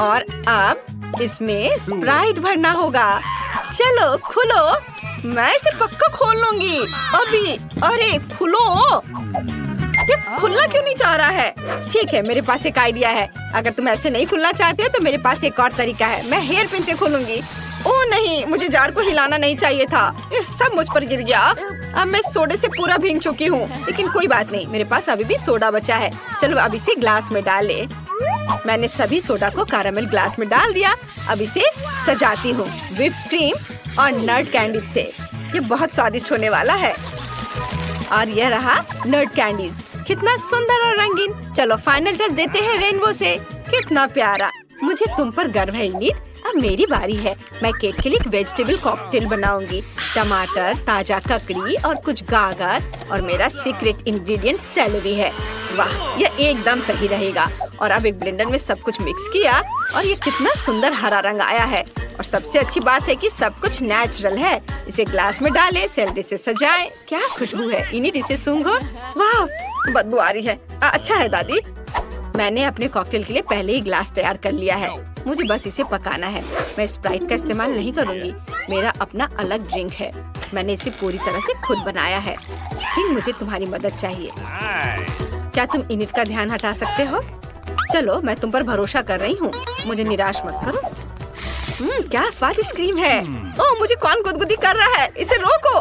A: और अब इसमें स्प्राइट भरना होगा। चलो खुलो। मैं इसे पक्का खोल लूंगी अभी। अरे खुलो। ये खुलना क्यों नहीं चाह रहा है? ठीक है, मेरे पास एक आइडिया है। अगर तुम ऐसे नहीं खुलना चाहते हो तो मेरे पास एक और तरीका है। मैं हेयर पिन से खोलूंगी। ओह नहीं, मुझे जार को हिलाना नहीं चाहिए था। ये सब मुझ पर गिर गया। अब मैं सोडे से पूरा भीग चुकी हूँ, लेकिन कोई बात नहीं, मेरे पास अभी भी सोडा बचा है। चलो अब इसे ग्लास में डालें। मैंने सभी सोडा को कैरामल ग्लास में डाल दिया। अब इसे सजाती हूँ व्हिप्ड क्रीम और नट कैंडी से। ये बहुत स्वादिष्ट होने वाला है। और यह रहा नट कैंडीज। कितना सुंदर और रंगीन। चलो फाइनल टच देते हैं रेनबो से। कितना प्यारा। मुझे तुम पर गर्व है इनिट। अब मेरी बारी है। मैं केट के लिए एक वेजिटेबल कॉकटेल बनाऊंगी। टमाटर, ताजा ककड़ी और कुछ गाजर और मेरा सीक्रेट इंग्रेडिएंट सेलेरी है। वाह, यह एकदम सही रहेगा। और अब एक ब्लेंडर में सब कुछ मिक्स किया और ये कितना सुंदर हरा रंग आया है। और सबसे अच्छी बात है कि सब कुछ नेचुरल है। इसे ग्लास में डालें, सेलेरी से सजाएं। क्या खुशबू है इनिट, इसे सूंघो। वाह, बदबू आ रही है। अच्छा है दादी। मैंने अपने कॉकटेल के लिए पहले ही ग्लास तैयार कर लिया है। मुझे बस इसे पकाना है। मैं स्प्राइट का इस्तेमाल नहीं करूंगी। मेरा अपना अलग ड्रिंक है। मैंने इसे पूरी तरह से खुद बनाया है। फिर मुझे तुम्हारी मदद चाहिए। क्या तुम इनिट का ध्यान हटा सकते हो? चलो, मैं तुम पर भरोसा कर रही हूँ। मुझे निराश मत करो। क्या स्वादिष्ट क्रीम है। ओह, मुझे कौन गुदगुदी कर रहा है? इसे रोको।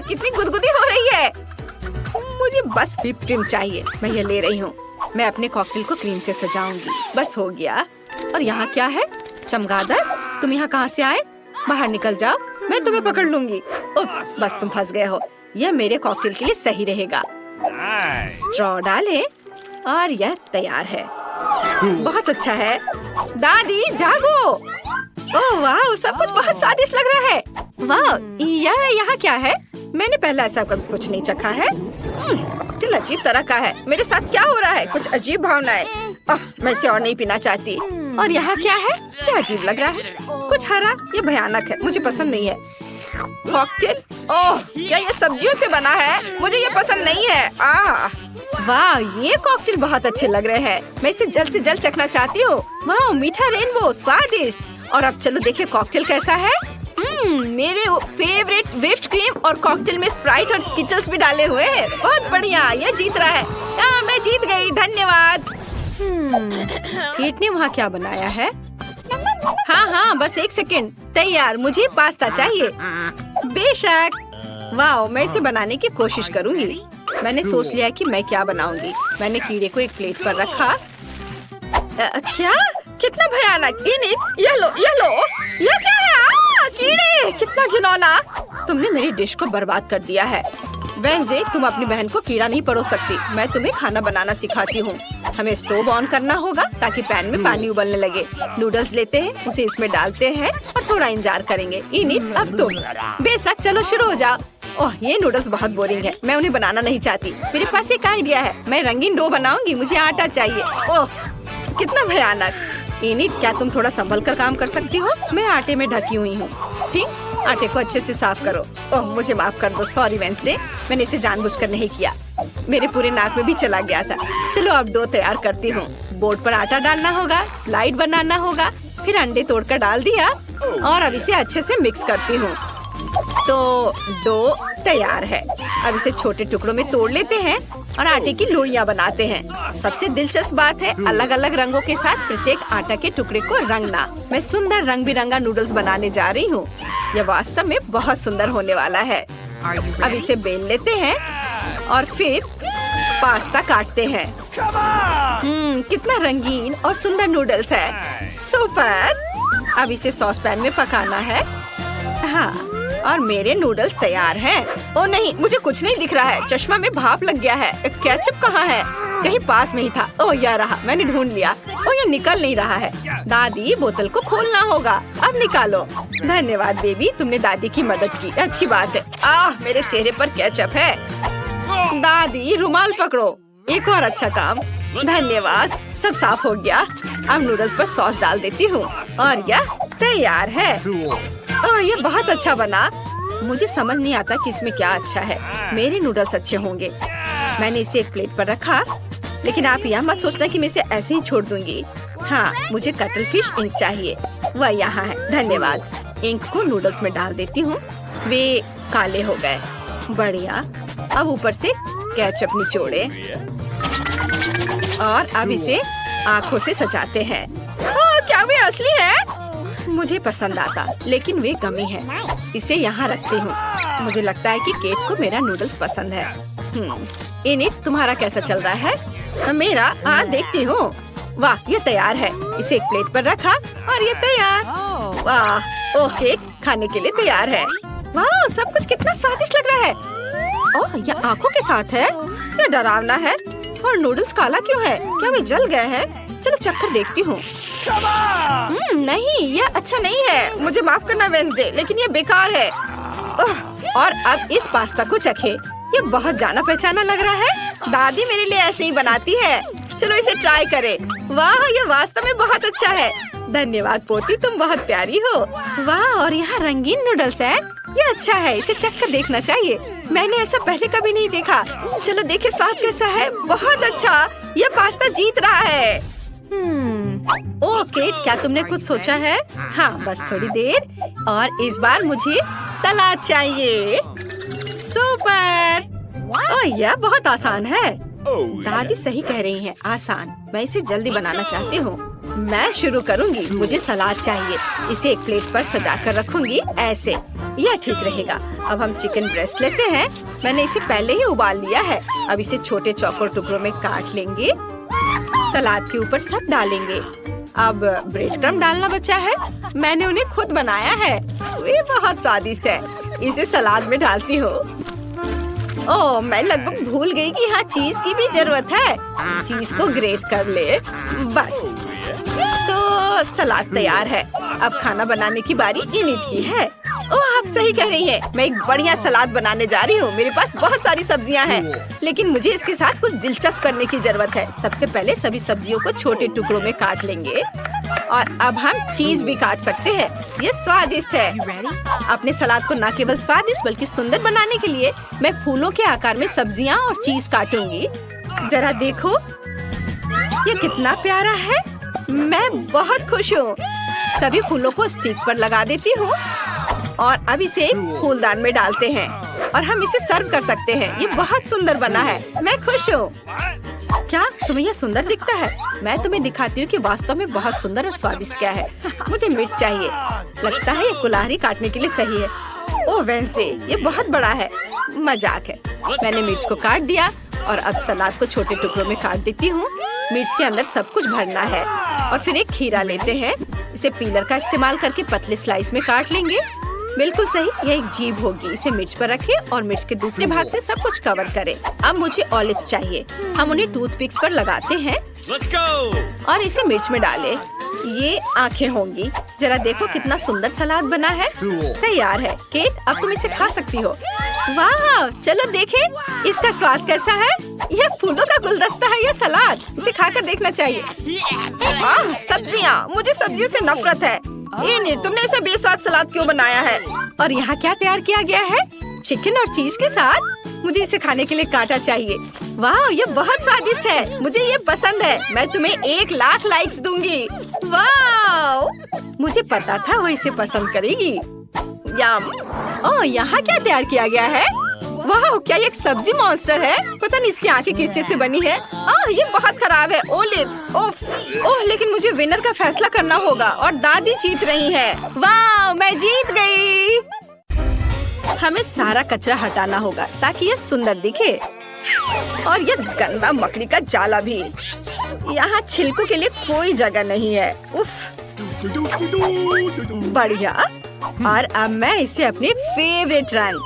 A: कितनी गुदगुदी हो रही है। मुझे बस व्हिप्ड क्रीम चाहिए। मैं ये ले रही हूँ। मैं अपने कॉकटेल को क्रीम से सजाऊंगी। बस हो गया। और यहाँ क्या है? चमगादड़, तुम यहाँ कहाँ से आए? बाहर निकल जाओ, मैं तुम्हें पकड़ लूंगी। बस तुम फंस गए हो। यह मेरे कॉकटेल के लिए सही रहेगा। स्ट्रॉ डालें और यह तैयार है। बहुत अच्छा है। दादी जागो। ओह वाह, सब कुछ बहुत स्वादिष्ट लग रहा है। वाह, यह यहाँ क्या है? मैंने पहले ऐसा कभी कुछ नहीं चखा है। कॉकटेल अजीब तरह का है। मेरे साथ क्या हो रहा है? कुछ अजीब भावनाएं। मैं इसे और नहीं पीना चाहती। और यहाँ क्या है? क्या अजीब लग रहा है। कुछ हरा। ये भयानक है, मुझे पसंद नहीं है। कॉकटेल, ओह क्या ये सब्जियों से बना है? मुझे ये पसंद नहीं है। वाह, ये कॉकटेल बहुत अच्छे लग रहे हैं। मैं इसे जल्द से जल्द चखना चाहती हूँ। वाह, मीठा रेनबो, स्वादिष्ट। और अब चलो देखें कॉकटेल कैसा है। मेरे फेवरेट व्हिप्ड क्रीम और कॉकटेल में स्प्राइट और स्किटल्स भी डाले हुए हैं। बहुत बढ़िया, ये जीत रहा है। मैं जीत गई। धन्यवाद। केट ने वहाँ क्या बनाया है? हाँ, बस एक सेकंड। तैयार। मुझे पास्ता चाहिए। बेशक। वाह, मैं इसे बनाने की कोशिश करूंगी। मैंने सोच लिया कि मैं क्या बनाऊंगी। मैंने कीड़े को एक प्लेट पर रखा। क्या? कितना भयानक। इनिट, ये लो। ये क्या है? कीड़े, कितना घिनौना। तुमने मेरी डिश को बर्बाद कर दिया है। वेंसडे, तुम अपनी बहन को कीड़ा नहीं परोस सकती। मैं तुम्हें खाना बनाना सिखाती हूँ। हमें स्टोव ऑन करना होगा ताकि पैन में पानी उबलने लगे। नूडल्स लेते हैं, उसे इसमें डालते हैं और थोड़ा इंतजार करेंगे। इनिट, अब तुम। बेशक, चलो शुरू हो जाओ। ओह, ये नूडल्स बहुत बोरिंग है। मैं उन्हें बनाना नहीं चाहती। मेरे पास एक आइडिया है। मैं रंगीन डो बनाऊंगी। मुझे आटा चाहिए। ओह, कितना भयानक। इनिट, क्या तुम थोड़ा संभल कर काम कर सकती हो? मैं आटे में ढकी हुई हूँ। ठीक, आटे को अच्छे से साफ करो। ओह, मुझे माफ कर दो। सॉरी वेंसडे, मैंने इसे जानबूझकर नहीं किया। मेरे पूरे नाक में भी चला गया था। चलो अब डो तैयार करती हूँ। बोर्ड पर आटा डालना होगा, स्लाइड बनाना होगा, फिर अंडे तोड़कर डाल दिया और अब इसे अच्छे से मिक्स करती हूँ। तो डो तैयार है। अब इसे छोटे टुकड़ों में तोड़ लेते हैं और आटे की लोइयां बनाते हैं। सबसे दिलचस्प बात है अलग अलग रंगों के साथ प्रत्येक आटा के टुकड़े को रंगना। मैं सुंदर रंग बिरंगा नूडल्स बनाने जा रही हूँ। यह वास्तव में बहुत सुंदर होने वाला है। अब इसे बेल लेते हैं और फिर पास्ता काटते हैं। कितना रंगीन और सुंदर नूडल्स है। सुपर। अब इसे सॉस पैन में पकाना है। हाँ, और मेरे नूडल्स तैयार हैं। ओ नहीं, मुझे कुछ नहीं दिख रहा है। चश्मा में भाप लग गया है। केचप कहाँ है? कहीं पास में ही था। ओ यह रहा, मैंने ढूंढ लिया। ओ ये निकल नहीं रहा है। दादी बोतल को खोलना होगा। अब निकालो। धन्यवाद बेबी, तुमने दादी की मदद की। अच्छी बात है। मेरे चेहरे पर केचप है। दादी रुमाल पकड़ो। एक और अच्छा काम। धन्यवाद, सब साफ हो गया। अब नूडल्स पर सॉस डाल देती हूँ और यह तैयार है। ये बहुत अच्छा बना। मुझे समझ नहीं आता कि इसमें क्या अच्छा है। मेरे नूडल्स अच्छे होंगे। मैंने इसे एक प्लेट पर रखा, लेकिन आप यह मत सोचना कि मैं इसे ऐसे ही छोड़ दूंगी। हाँ, मुझे कटल फिश इंक चाहिए। वह यहाँ है। धन्यवाद। इंक को नूडल्स में डाल देती हूँ। वे काले हो गए। बढ़िया। अब ऊपर से केचप निचोड़े और अब इसे आँखों से सजाते हैं। क्या वे असली है? मुझे पसंद आता, लेकिन वे गमी है। इसे यहाँ रखती हूँ। मुझे लगता है कि केट को मेरा नूडल्स पसंद है। इनिट, तुम्हारा कैसा चल रहा है? मेरा देखती हूँ। वाह, ये तैयार है। इसे एक प्लेट पर रखा और ये तैयार। वाह, ओह केक खाने के लिए तैयार है। वाह, सब कुछ कितना स्वादिष्ट लग रहा है। ओह, यह आँखों के साथ है। यह डरावना है। और नूडल्स काला क्यों है? क्या वे जल गए हैं? चलो चक्कर देखती हूँ। नहीं, यह अच्छा नहीं है। मुझे माफ करना वेंसडे, लेकिन ये बेकार है। और अब इस पास्ता को चखे। ये बहुत जाना पहचाना लग रहा है। दादी मेरे लिए ऐसे ही बनाती है। चलो इसे ट्राई करें। वाह, ये वास्तव में बहुत अच्छा है। धन्यवाद पोती, तुम बहुत प्यारी हो। वाह, और यहाँ रंगीन नूडल्स है। ये अच्छा है, इसे चखकर देखना चाहिए। मैंने ऐसा पहले कभी नहीं देखा। चलो देखे स्वाद कैसा है। बहुत अच्छा, ये पास्ता जीत रहा है। ओह केट, क्या तुमने कुछ सोचा है? हाँ, बस थोड़ी देर। और इस बार मुझे सलाद चाहिए। सुपर। ओह, यह बहुत आसान है। दादी सही कह रही है, आसान। मैं इसे जल्दी बनाना चाहती हूँ। मैं शुरू करूँगी। मुझे सलाद चाहिए। इसे एक प्लेट पर सजा कर रखूंगी ऐसे। यह ठीक रहेगा। अब हम चिकन ब्रेस्ट लेते हैं। मैंने इसे पहले ही उबाल लिया है। अब इसे छोटे चौकोर टुकड़ों में काट लेंगे। सलाद के ऊपर सब डालेंगे। अब ब्रेड क्रम्ब डालना बचा है। मैंने उन्हें खुद बनाया है। ये बहुत स्वादिष्ट है। इसे सलाद में डालती हूँ। ओह, मैं लगभग भूल गई कि यहाँ चीज की भी जरूरत है। चीज को ग्रेट कर ले। बस, तो सलाद तैयार है। अब खाना बनाने की बारी इनिट की है। ओह, आप सही कह रही हैं। मैं एक बढ़िया सलाद बनाने जा रही हूँ। मेरे पास बहुत सारी सब्जियाँ हैं, लेकिन मुझे इसके साथ कुछ दिलचस्प करने की जरूरत है। सबसे पहले सभी सब्जियों को छोटे टुकड़ों में काट लेंगे और अब हम चीज भी काट सकते हैं। ये स्वादिष्ट है। अपने सलाद को न केवल स्वादिष्ट बल्कि सुंदर बनाने के लिए मैं फूलों के आकार में सब्जियाँ और चीज काटूंगी। जरा देखो, ये कितना प्यारा है। मैं बहुत खुश हूँ। सभी फूलों को स्टिक पर लगा देती हूँ और अब इसे फूलदान में डालते हैं और हम इसे सर्व कर सकते हैं। ये बहुत सुंदर बना है। मैं खुश हूँ। क्या तुम्हें यह सुंदर दिखता है? मैं तुम्हें दिखाती हूँ कि वास्तव में बहुत सुंदर और स्वादिष्ट क्या है। मुझे मिर्च चाहिए। लगता है ये कुल्हाड़ी काटने के लिए सही है। ओह वेंसडे, ये बहुत बड़ा है। मजाक है। मैंने मिर्च को काट दिया और अब सलाद को छोटे टुकड़ों में काट देती हूँ। मिर्च के अंदर सब कुछ भरना है और फिर एक खीरा लेते हैं। इसे पीलर का इस्तेमाल करके पतले स्लाइस में काट लेंगे। बिल्कुल सही, यह एक जीभ होगी। इसे मिर्च पर रखें और मिर्च के दूसरे भाग से सब कुछ कवर करें। अब मुझे ऑलिव्स चाहिए। हम उन्हें टूथपिक्स पर लगाते हैं और इसे मिर्च में डालें। ये आंखें होंगी। जरा देखो कितना सुंदर सलाद बना है। तैयार है। केट, अब तुम इसे खा सकती हो। वाह, चलो देखें इसका स्वाद कैसा है। यह फूलों का गुलदस्ता है। यह सलाद, इसे खाकर देखना चाहिए। सब्जियाँ, मुझे सब्जियों से नफरत है। नहीं, तुमने ऐसा बेस्वाद सलाद क्यों बनाया है? और यहाँ क्या तैयार किया गया है? चिकन और चीज के साथ। मुझे इसे खाने के लिए कांटा चाहिए। वाह, ये बहुत स्वादिष्ट है। मुझे ये पसंद है। मैं तुम्हें 1,00,000 लाइक्स दूंगी। वाह, मुझे पता था वो इसे पसंद करेगी। यम। ओह, यहाँ क्या तैयार किया गया है? वाह, क्या ये एक सब्जी मॉन्स्टर है? पता नहीं इसकी आंखें किस चीज से बनी है। ये बहुत खराब है। ओलिव्स। ओह, लेकिन मुझे विनर का फैसला करना होगा और दादी जीत रही है। वाह, मैं जीत गई। हमें सारा कचरा हटाना होगा ताकि ये सुंदर दिखे। और ये गंदा मकड़ी का जाला भी। यहाँ छिलकों के लिए कोई जगह नहीं है। उफ। बढ़िया। और अब मैं इसे अपने फेवरेट रंग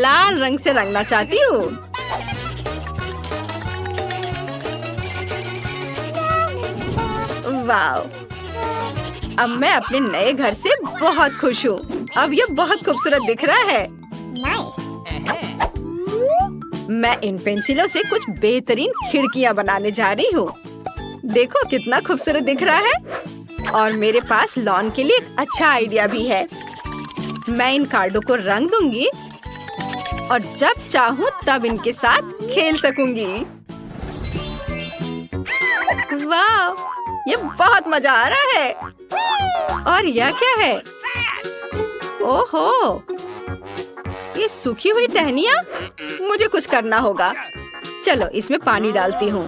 A: लाल रंग से रंगना चाहती हूँ। वाओ! अब मैं अपने नए घर से बहुत खुश हूँ। अब ये बहुत खूबसूरत दिख रहा है। मैं इन पेंसिलों से कुछ बेहतरीन खिड़कियाँ बनाने जा रही हूँ। देखो कितना खूबसूरत दिख रहा है। और मेरे पास लॉन के लिए एक अच्छा आइडिया भी है। मैं इन कार्डों को रंग दूंगी और जब चाहूँ तब इनके साथ खेल सकूंगी। वाह! ये बहुत मजा आ रहा है। और यह क्या है? ओहो! ये सूखी हुई टहनियाँ? मुझे कुछ करना होगा। चलो इसमें पानी डालती हूँ।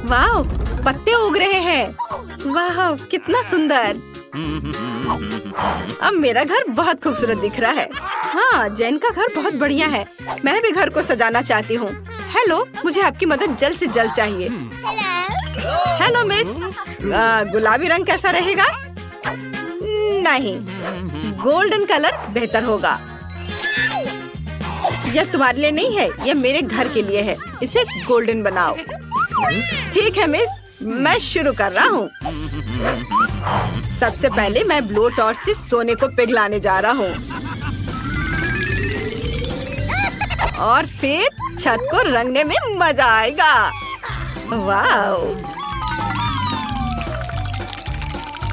A: वाह! पत्ते उग रहे हैं। वाह! कितना सुंदर। अब मेरा घर बहुत खूबसूरत दिख रहा है। हाँ, जैन का घर बहुत बढ़िया है। मैं भी घर को सजाना चाहती हूँ। हेलो, मुझे आपकी मदद जल्द से जल्द चाहिए। हेलो मिस, गुलाबी रंग कैसा रहेगा? नहीं, गोल्डन कलर बेहतर होगा। यह तुम्हारे लिए नहीं है, यह मेरे घर के लिए है। इसे गोल्डन बनाओ। ठीक है मिस, मैं शुरू कर रहा हूँ। सबसे पहले मैं ब्लो टॉर्च से सोने को पिघलाने जा रहा हूँ और फिर छत को रंगने में मजा आएगा। वाओ!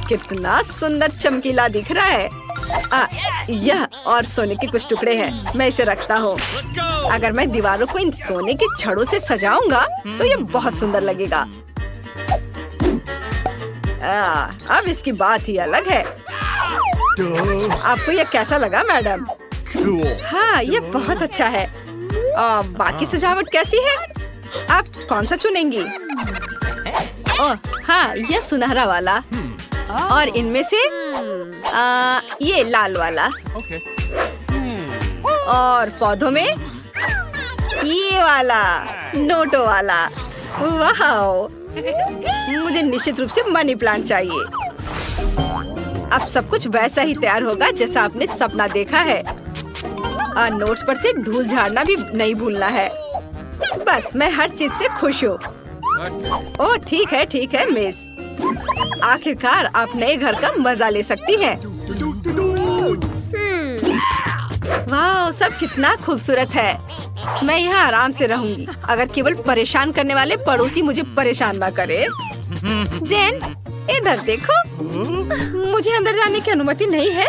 A: कितना सुंदर चमकीला दिख रहा है। यह और सोने के कुछ टुकड़े हैं। मैं इसे रखता हूँ। अगर मैं दीवारों को इन सोने के छड़ों से सजाऊंगा तो ये बहुत सुंदर लगेगा। अब इसकी बात ही अलग है। आपको यह कैसा लगा मैडम? हाँ, ये बहुत अच्छा है। बाकी सजावट कैसी है? आप कौन सा चुनेंगी? ओह हाँ, यह सुनहरा वाला। और इनमें से ये लाल वाला। और पौधों में ये वाला नोटो वाला। वाह! मुझे निश्चित रूप से मनी प्लांट चाहिए। अब सब कुछ वैसा ही तैयार होगा जैसा आपने सपना देखा है। और नोट्स पर से धूल झाड़ना भी नहीं भूलना है। बस मैं हर चीज से खुश हूँ। ओह ठीक है मिस। आखिरकार आप नए घर का मजा ले सकती हैं। वाह, सब कितना खूबसूरत है। मैं यहाँ आराम से रहूंगी अगर केवल परेशान करने वाले पड़ोसी मुझे परेशान ना करे। जेन, इधर देखो। मुझे अंदर जाने की अनुमति नहीं है।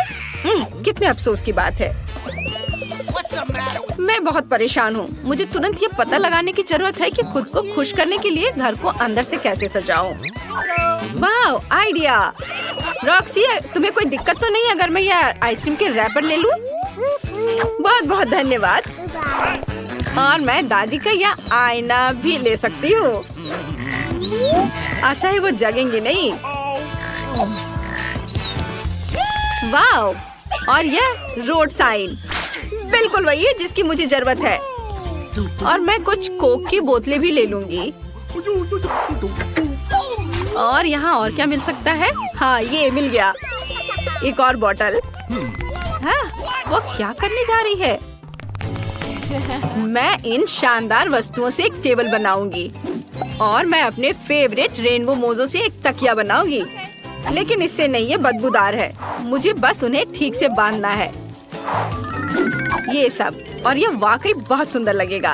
A: कितने अफसोस की बात है। मैं बहुत परेशान हूँ। मुझे तुरंत ये पता लगाने की जरूरत है कि खुद को खुश करने के लिए घर को अंदर से कैसे सजाऊं। वाह, आइडिया। रॉक्सी, तुम्हें कोई दिक्कत तो नहीं अगर मैं यह आइसक्रीम के रैपर ले लूं? बहुत बहुत धन्यवाद। और मैं दादी का यह आईना भी ले सकती हूँ। आशा है वो जगेंगे नहीं। वाह! और यह रोड साइन बिल्कुल वही है जिसकी मुझे जरूरत है। और मैं कुछ कोक की बोतलें भी ले लूंगी। और यहाँ और क्या मिल सकता है? हाँ, ये मिल गया। एक और बोतल। हाँ, वो क्या करने जा रही है? मैं इन शानदार वस्तुओं से एक टेबल बनाऊंगी और मैं अपने फेवरेट रेनबो मोजों से एक तकिया बनाऊंगी। लेकिन इससे नहीं, ये बदबूदार है। मुझे बस उन्हें ठीक से बांधना है। ये सब, और ये वाकई बहुत सुंदर लगेगा।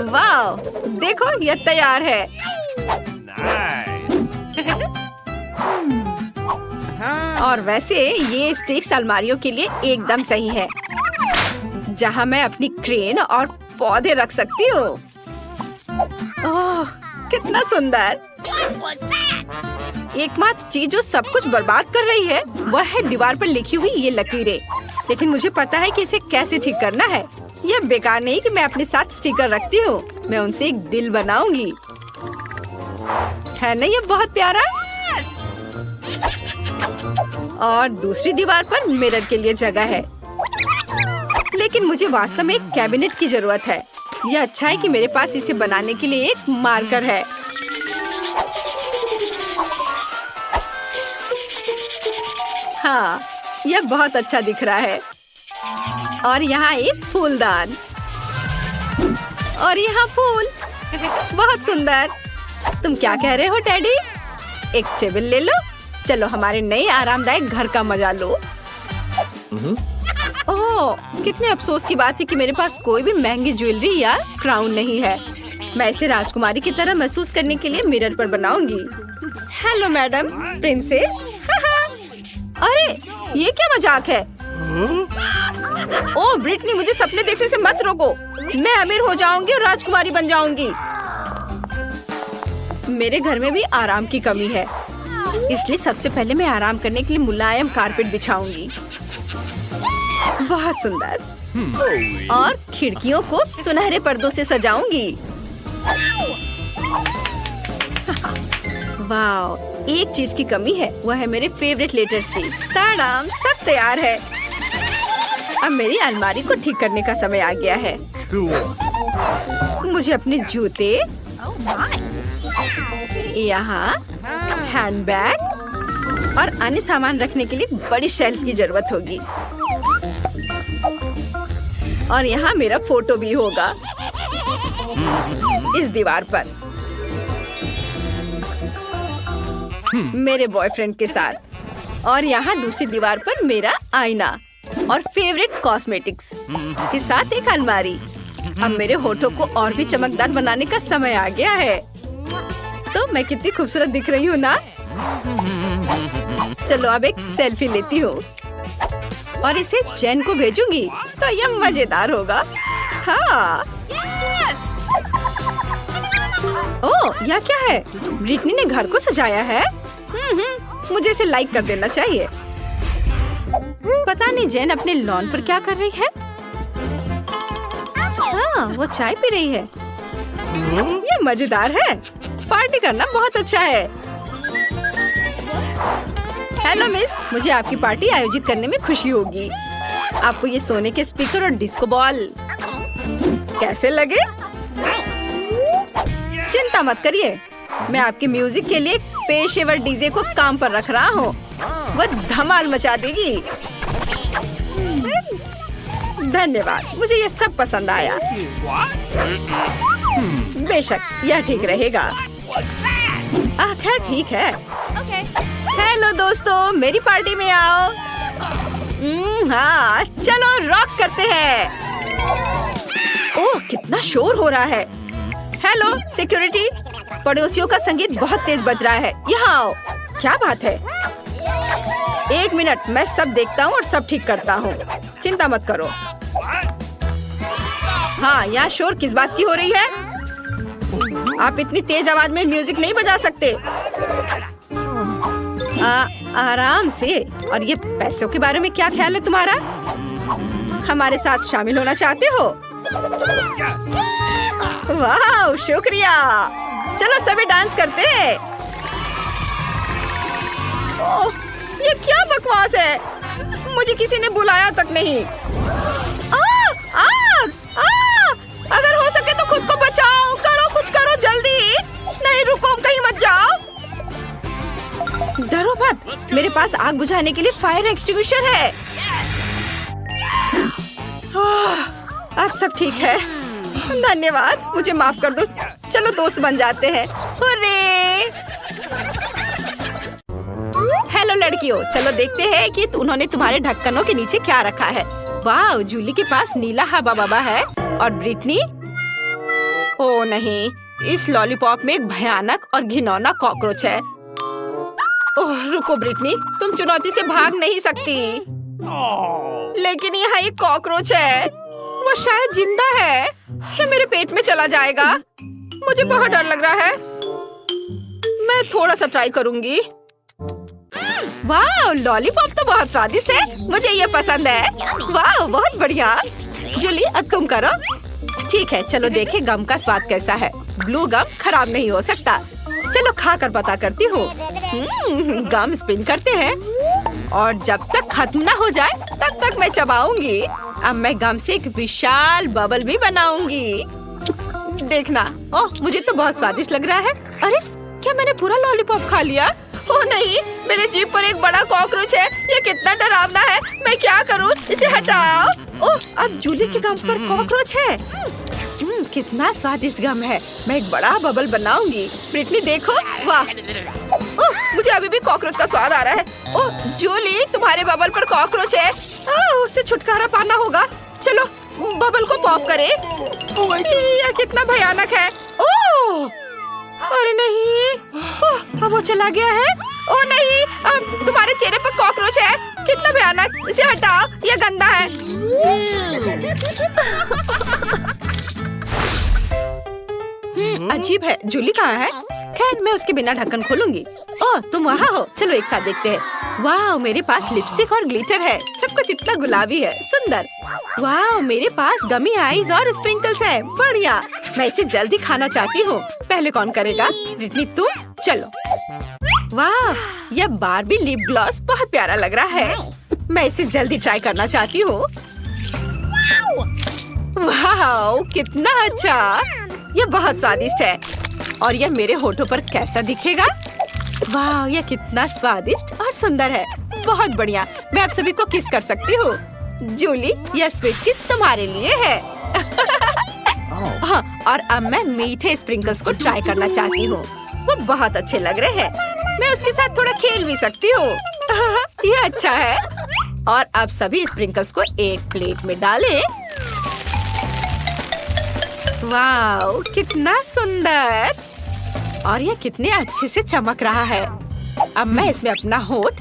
A: वाह, देखो ये तैयार है। और वैसे ये स्टिक्स अलमारियों के लिए एकदम सही है, जहाँ मैं अपनी क्रेन और पौधे रख सकती हूँ। ओह, कितना सुंदर। एकमात्र चीज जो सब कुछ बर्बाद कर रही है वह है दीवार पर लिखी हुई ये लकीरें। लेकिन मुझे पता है कि इसे कैसे ठीक करना है। यह बेकार नहीं कि मैं अपने साथ स्टिकर रखती हूँ। मैं उनसे एक दिल बनाऊंगी। है ना ये बहुत प्यारा? और दूसरी दीवार पर मिरर के लिए जगह है। लेकिन मुझे वास्तव में एक कैबिनेट की जरूरत है। यह अच्छा है कि मेरे पास इसे बनाने के लिए एक मार्कर है। हाँ, यह बहुत अच्छा दिख रहा है। और यहाँ एक फूलदान और यहाँ फूल, बहुत सुंदर। तुम क्या कह रहे हो डैडी? एक टेबल ले लो। चलो हमारे नए आरामदायक घर का मजा लो। ओह, कितने अफसोस की बात है कि मेरे पास कोई भी महंगी ज्वेलरी या क्राउन नहीं है। मैं इसे राजकुमारी की तरह महसूस करने के लिए मिरर पर बनाऊंगी। Hello madam princess. अरे ये क्या मजाक है? ओह ब्रिटनी, मुझे सपने देखने से मत रोको। मैं अमीर हो जाऊंगी और राजकुमारी बन जाऊंगी। मेरे घर में भी आराम की कमी है, इसलिए सबसे पहले मैं आराम करने के लिए मुलायम कारपेट बिछाऊंगी। बहुत सुंदर। और खिड़कियों को सुनहरे पर्दों से सजाऊंगी। वाह, एक चीज की कमी है, वह है मेरे फेवरेट लेटर्स की। ताड़ाम, सब तैयार है। अब मेरी अलमारी को ठीक करने का समय आ गया है। मुझे अपने जूते, यहाँ हैंडबैग और अन्य सामान रखने के लिए बड़ी शेल्फ की जरूरत होगी। और यहाँ मेरा फोटो भी होगा इस दीवार पर, मेरे बॉयफ्रेंड के साथ। और यहाँ दूसरी दीवार पर मेरा आईना और फेवरेट कॉस्मेटिक्स के साथ एक अलमारी। अब मेरे होठों को और भी चमकदार बनाने का समय आ गया है। तो मैं कितनी खूबसूरत दिख रही हूँ ना? चलो अब एक सेल्फी लेती हूँ और इसे जेन को भेजूंगी तो यह मजेदार होगा। हाँ। ओह, यह क्या है? ब्रिटनी ने घर को सजाया है। मुझे इसे लाइक कर देना चाहिए। पता नहीं जेन अपने लॉन पर क्या कर रही है। हाँ, वो चाय पी रही है। ये मजेदार है। पार्टी करना बहुत अच्छा है। हेलो मिस, मुझे आपकी पार्टी आयोजित करने में खुशी होगी। आपको ये सोने के स्पीकर और डिस्को बॉल कैसे लगे? चिंता मत करिए, मैं आपके म्यूजिक के लिए एक पेशेवर डीजे को काम पर रख रहा हूँ। वो धमाल मचा देगी। धन्यवाद, मुझे ये सब पसंद आया। बेशक यह ठीक रहेगा। खैर ठीक है। हेलो दोस्तों, मेरी पार्टी में आओ। हाँ, चलो रॉक करते हैं। ओह, कितना शोर हो रहा है। हेलो सिक्योरिटी, पड़ोसियों का संगीत बहुत तेज बज रहा है, यहाँ आओ। क्या बात है? एक मिनट, मैं सब देखता हूँ और सब ठीक करता हूँ। चिंता मत करो। हाँ, यहाँ शोर किस बात की हो रही है? आप इतनी तेज आवाज में म्यूजिक नहीं बजा सकते। आराम से। और ये पैसों के बारे में क्या ख्याल है तुम्हारा? हमारे साथ शामिल होना चाहते हो? वाह, शुक्रिया। चलो सभी डांस करते हैं। ओह, ये क्या बकवास है? मुझे किसी ने बुलाया तक नहीं। अगर हो सके तो खुद को बचाओ। करो, कुछ करो जल्दी। नहीं रुको, कहीं मत जाओ। डरो मत, मेरे पास आग बुझाने के लिए फायर एक्सटिंग्विशर है। अब सब ठीक है। धन्यवाद, मुझे माफ कर दो। चलो दोस्त बन जाते हैं। हुर्रे! हेलो लड़कियों, चलो देखते हैं कि उन्होंने तुम्हारे ढक्कनों के नीचे क्या रखा है। वाह, जूली के पास नीला हवा बाबा है। और ब्रिटनी? ओह नहीं, इस लॉलीपॉप में एक भयानक और घिनौना कॉकरोच है। ओह रुको ब्रिटनी, तुम चुनौती से भाग नहीं सकती। लेकिन यहाँ एक कॉकरोच है, वो शायद जिंदा है। ये मेरे पेट में चला जाएगा। मुझे बहुत डर लग रहा है। मैं थोड़ा सा ट्राई करूंगी। वाह, लॉलीपॉप तो बहुत स्वादिष्ट है। मुझे ये पसंद है। वाह, बहुत बढ़िया। जूली, अब तुम करो। ठीक है, चलो देखें गम का स्वाद कैसा है। ब्लू गम खराब नहीं हो सकता। चलो खाकर पता करती हूँ। गम स्पिन करते हैं और जब तक खत्म ना हो जाए तब तक मैं चबाऊंगी। अब मैं गम से एक विशाल बबल भी बनाऊंगी। देखना। ओह, मुझे तो बहुत स्वादिष्ट लग रहा है। अरे, क्या मैंने पूरा लॉलीपॉप खा लिया? ओह नहीं, मेरे जीभ पर एक बड़ा कॉकरोच है। ये कितना डरावना है। मैं क्या करूँ? इसे हटाओ। ओह, अब जूली के गम पर कॉकरोच है। कितना स्वादिष्ट गम है। मैं एक बड़ा बबल बनाऊंगी। ब्रिटनी देखो, वाह। ओह, मुझे अभी भी कॉकरोच का स्वाद आ रहा है। ओह जूली, तुम्हारे बबल पर कॉकरोच है। उससे छुटकारा पाना होगा। चलो बबल को पॉप करें। यह कितना भयानक है। ओह, अरे नहीं, ओह, अब वो चला गया है। ओह नहीं, अब तुम्हारे चेहरे पर कॉकरोच है। कितना भयानक। इसे हटाओ, यह गंदा है। अजीब है। जूली कहाँ है? खैर, मैं उसके बिना ढक्कन खोलूंगी। ओह, तुम वहाँ हो। चलो एक साथ देखते हैं। वाह, मेरे पास लिपस्टिक और ग्लिटर है। सब कुछ इतना गुलाबी है, सुंदर। वाह, मेरे पास गमी आईज और स्प्रिंकल्स है। बढ़िया। मैं इसे जल्दी खाना चाहती हूँ। पहले कौन करेगा? ब्रिटनी तुम। चलो। वाह, यह बार्बी लिप ग्लॉस बहुत प्यारा लग रहा है। मैं इसे जल्दी ट्राई करना चाहती हूँ। वाह, कितना अच्छा। यह बहुत स्वादिष्ट है। और यह मेरे होठों पर कैसा दिखेगा? वाह, यह कितना स्वादिष्ट और सुंदर है। बहुत बढ़िया। मैं आप सभी को किस कर सकती हूँ। जूली, यह स्वीट किस तुम्हारे लिए है। हाँ, और अब मैं मीठे स्प्रिंकल्स को ट्राई करना चाहती हूँ। वो बहुत अच्छे लग रहे हैं। मैं उसके साथ थोड़ा खेल भी सकती हूँ। यह अच्छा है। और अब सभी स्प्रिंकल्स को एक प्लेट में डालें। वाह, कितना सुंदर। और यह कितने अच्छे से चमक रहा है। अब मैं इसमें अपना होठ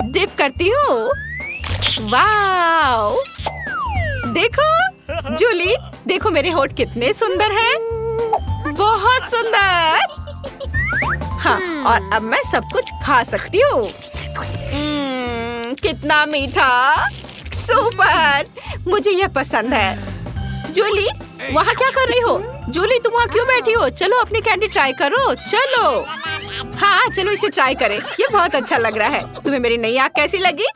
A: डिप करती हूँ। वाह, देखो जूली, देखो मेरे होठ कितने सुंदर हैं। बहुत सुंदर। हाँ, और अब मैं सब कुछ खा सकती हूँ। कितना मीठा। सुपर, मुझे यह पसंद है। जूली, वहाँ क्या कर रही हो? जूली, तुम वहाँ क्यों बैठी हो? चलो अपनी कैंडी ट्राई करो। चलो। हाँ, चलो इसे ट्राई करें। ये बहुत अच्छा लग रहा है। तुम्हें मेरी नई आँख कैसी लगी?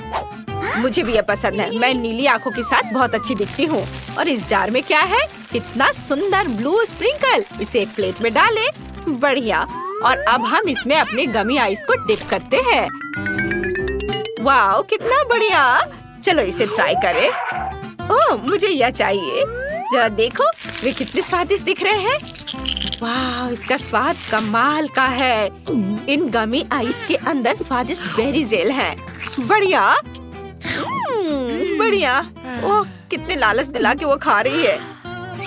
A: मुझे भी ये पसंद है। मैं नीली आँखों के साथ बहुत अच्छी दिखती हूँ। और इस जार में क्या है? कितना सुंदर ब्लू स्प्रिंकल। इसे एक प्लेट में डालें। बढ़िया। और अब हम इसमें अपने गमी आइस को डिप करते हैं। वाह, कितना बढ़िया। चलो इसे ट्राई करें। ओह, मुझे यह चाहिए। जरा देखो, वे कितने स्वादिष्ट दिख रहे हैं। वाह, इसका स्वाद कमाल का है। इन गमी आइस के अंदर स्वादिष्ट बेरी जेल है। बढ़िया। बढ़िया। ओह, कितने लालच दिला के वो खा रही है।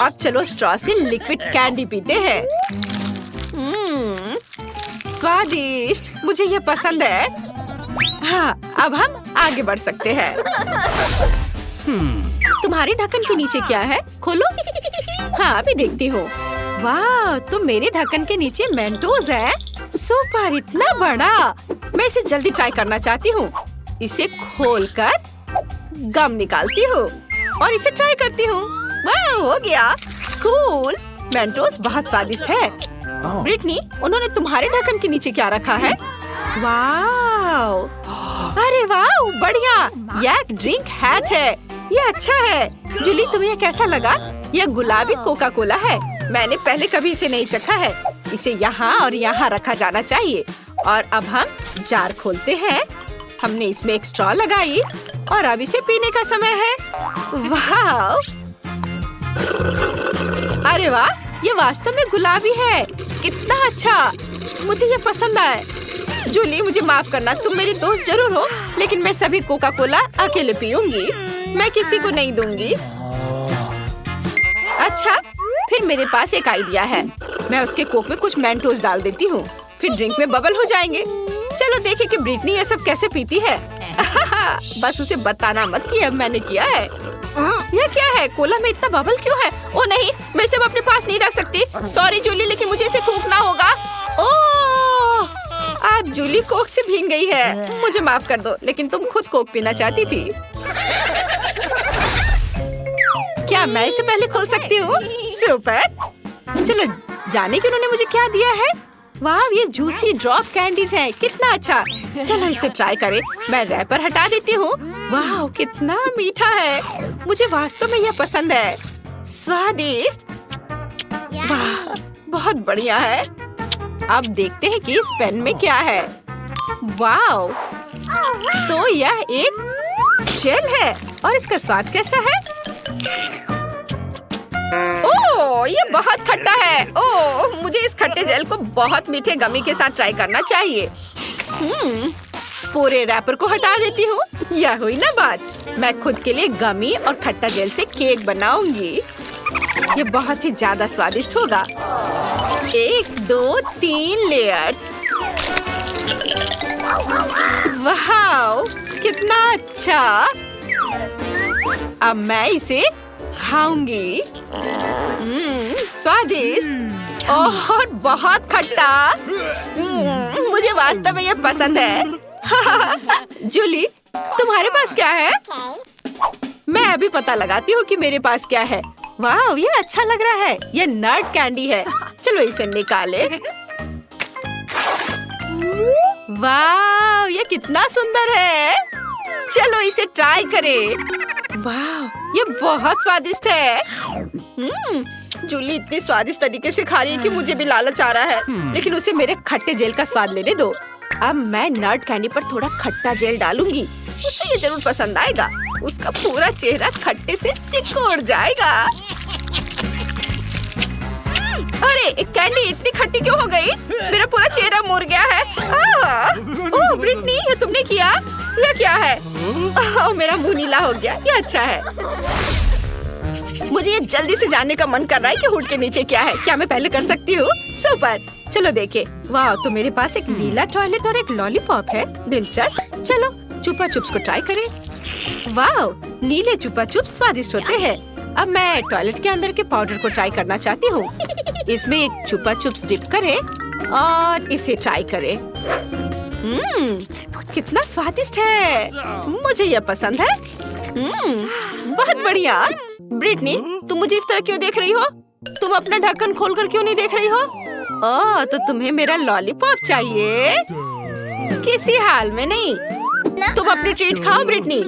A: अब चलो स्ट्रॉ से लिक्विड कैंडी पीते हैं। स्वादिष्ट, मुझे ये पसंद है। हाँ, अब हम आगे बढ़ सकते हैं। तुम्हारे ढक्कन के नीचे क्या है? खोलो। हाँ, अभी देखती हूँ। वाह, तो मेरे ढक्कन के नीचे मेंटोस है। सुपर, इतना बड़ा। मैं इसे जल्दी ट्राई करना चाहती हूँ। इसे खोलकर गम निकालती हूँ और इसे ट्राई करती हूँ। वाह, हो गया। कूल। मेंटोस बहुत स्वादिष्ट है। ब्रिटनी, उन्होंने तुम्हारे ढक्कन के नीचे क्या रखा है? वाह, अरे वाह, बढ़िया। यह एक ड्रिंक हैच है। ये अच्छा है। जूली, तुम्हें कैसा लगा? यह गुलाबी कोका कोला है। मैंने पहले कभी इसे नहीं चखा है। इसे यहाँ और यहाँ रखा जाना चाहिए। और अब हम जार खोलते हैं। हमने इसमें एक स्ट्रॉ लगाई और अब इसे पीने का समय है। वाह, अरे वाह, ये वास्तव में गुलाबी है। कितना अच्छा, मुझे ये पसंद आया। जूली, मुझे माफ करना, तुम मेरी दोस्त जरूर हो, लेकिन मैं सभी कोका कोला अकेले पीऊंगी। मैं किसी को नहीं दूंगी। अच्छा, फिर मेरे पास एक आइडिया है। मैं उसके कोक में कुछ मेंटोस डाल देती हूँ। फिर ड्रिंक में बबल हो जाएंगे। चलो देखें कि ब्रिटनी ये सब कैसे पीती है। बस उसे बताना मत कि अब मैंने किया है। यह क्या है? कोला में इतना बबल क्यों है? ओ नहीं, मैं इसे अपने पास नहीं रख सकती। सॉरी जूली, लेकिन मुझे इसे थूकना होगा। ओह, आप जूली कोक से भीग गई है। मुझे माफ कर दो, लेकिन तुम खुद कोक पीना चाहती थी। क्या मैं इसे पहले खोल सकती हूँ? सुपर। चलो जाने कि उन्होंने मुझे क्या दिया है। वाह, ये जूसी ड्रॉप कैंडीज हैं। कितना अच्छा। चलो इसे ट्राई करें। मैं रैपर हटा देती हूँ। वाह, कितना मीठा है। मुझे वास्तव में यह पसंद है। स्वादिष्ट। वाह, बहुत बढ़िया है। अब देखते हैं कि इस पेन में क्या है। वाओ, तो यह एक जेल है और इसका स्वाद कैसा है? ओह, ये बहुत खट्टा है। ओह, मुझे इस खट्टे जेल को बहुत मीठे गमी के साथ ट्राई करना चाहिए। पूरे रैपर को हटा देती हूँ। यह हुई ना बात। मैं खुद के लिए गमी और खट्टा जेल से केक बनाऊंगी। ये बहुत ही ज्यादा स्वादिष्ट होगा। 1, 2, 3 लेयर्स। वाह, कितना अच्छा। अब मैं इसे खाऊंगी। स्वादिष्ट और बहुत खट्टा। मुझे वास्तव में ये पसंद है। जूली, तुम्हारे पास क्या है? मैं अभी पता लगाती हूँ कि मेरे पास क्या है। वाह, ये अच्छा लग रहा है। ये नट कैंडी है। चलो इसे निकाले। वाह, ये कितना सुंदर है। चलो इसे ट्राई करें। वाह, ये बहुत स्वादिष्ट है। जूली इतनी स्वादिष्ट तरीके से खा रही है कि मुझे भी लालच आ रहा है। लेकिन उसे मेरे खट्टे जेल का स्वाद लेने दो। अब मैं नट कैंडी पर थोड़ा खट्टा जेल डालूंगी। उसे ये जरूर पसंद आएगा। उसका पूरा चेहरा खट्टे से सिकुड़ जाएगा। अरे, कैंडी इतनी खट्टी क्यों हो गई? मेरा पूरा चेहरा मुड़ गया है। ओह ब्रिटनी, ये तुमने किया? यह क्या है? मेरा मुंह नीला हो गया। ये अच्छा है। मुझे ये जल्दी से जानने का मन कर रहा है कि हुड के नीचे क्या है। क्या मैं पहले कर सकती हूँ? सुपर, चलो देखे। वाह, तो मेरे पास एक नीला टॉयलेट और एक लॉलीपॉप है। दिलचस्प। चलो चुपा चुप्स को ट्राई करें। वाह, नीले चुपा चुप्स स्वादिष्ट होते हैं। अब मैं टॉयलेट के अंदर के पाउडर को ट्राई करना चाहती हूँ। इसमें एक चुपा चुप्स डिप करें और इसे ट्राई करें। कितना स्वादिष्ट है। मुझे यह पसंद है। बहुत बढ़िया। ब्रिटनी, तुम मुझे इस तरह क्यों देख रही हो? तुम अपना ढक्कन खोलकर क्यों नहीं देख रही हो? ओह, तो तुम्हें मेरा लॉलीपॉप चाहिए? किसी हाल में नहीं। तुम अपनी ट्रीट खाओ ब्रिटनी।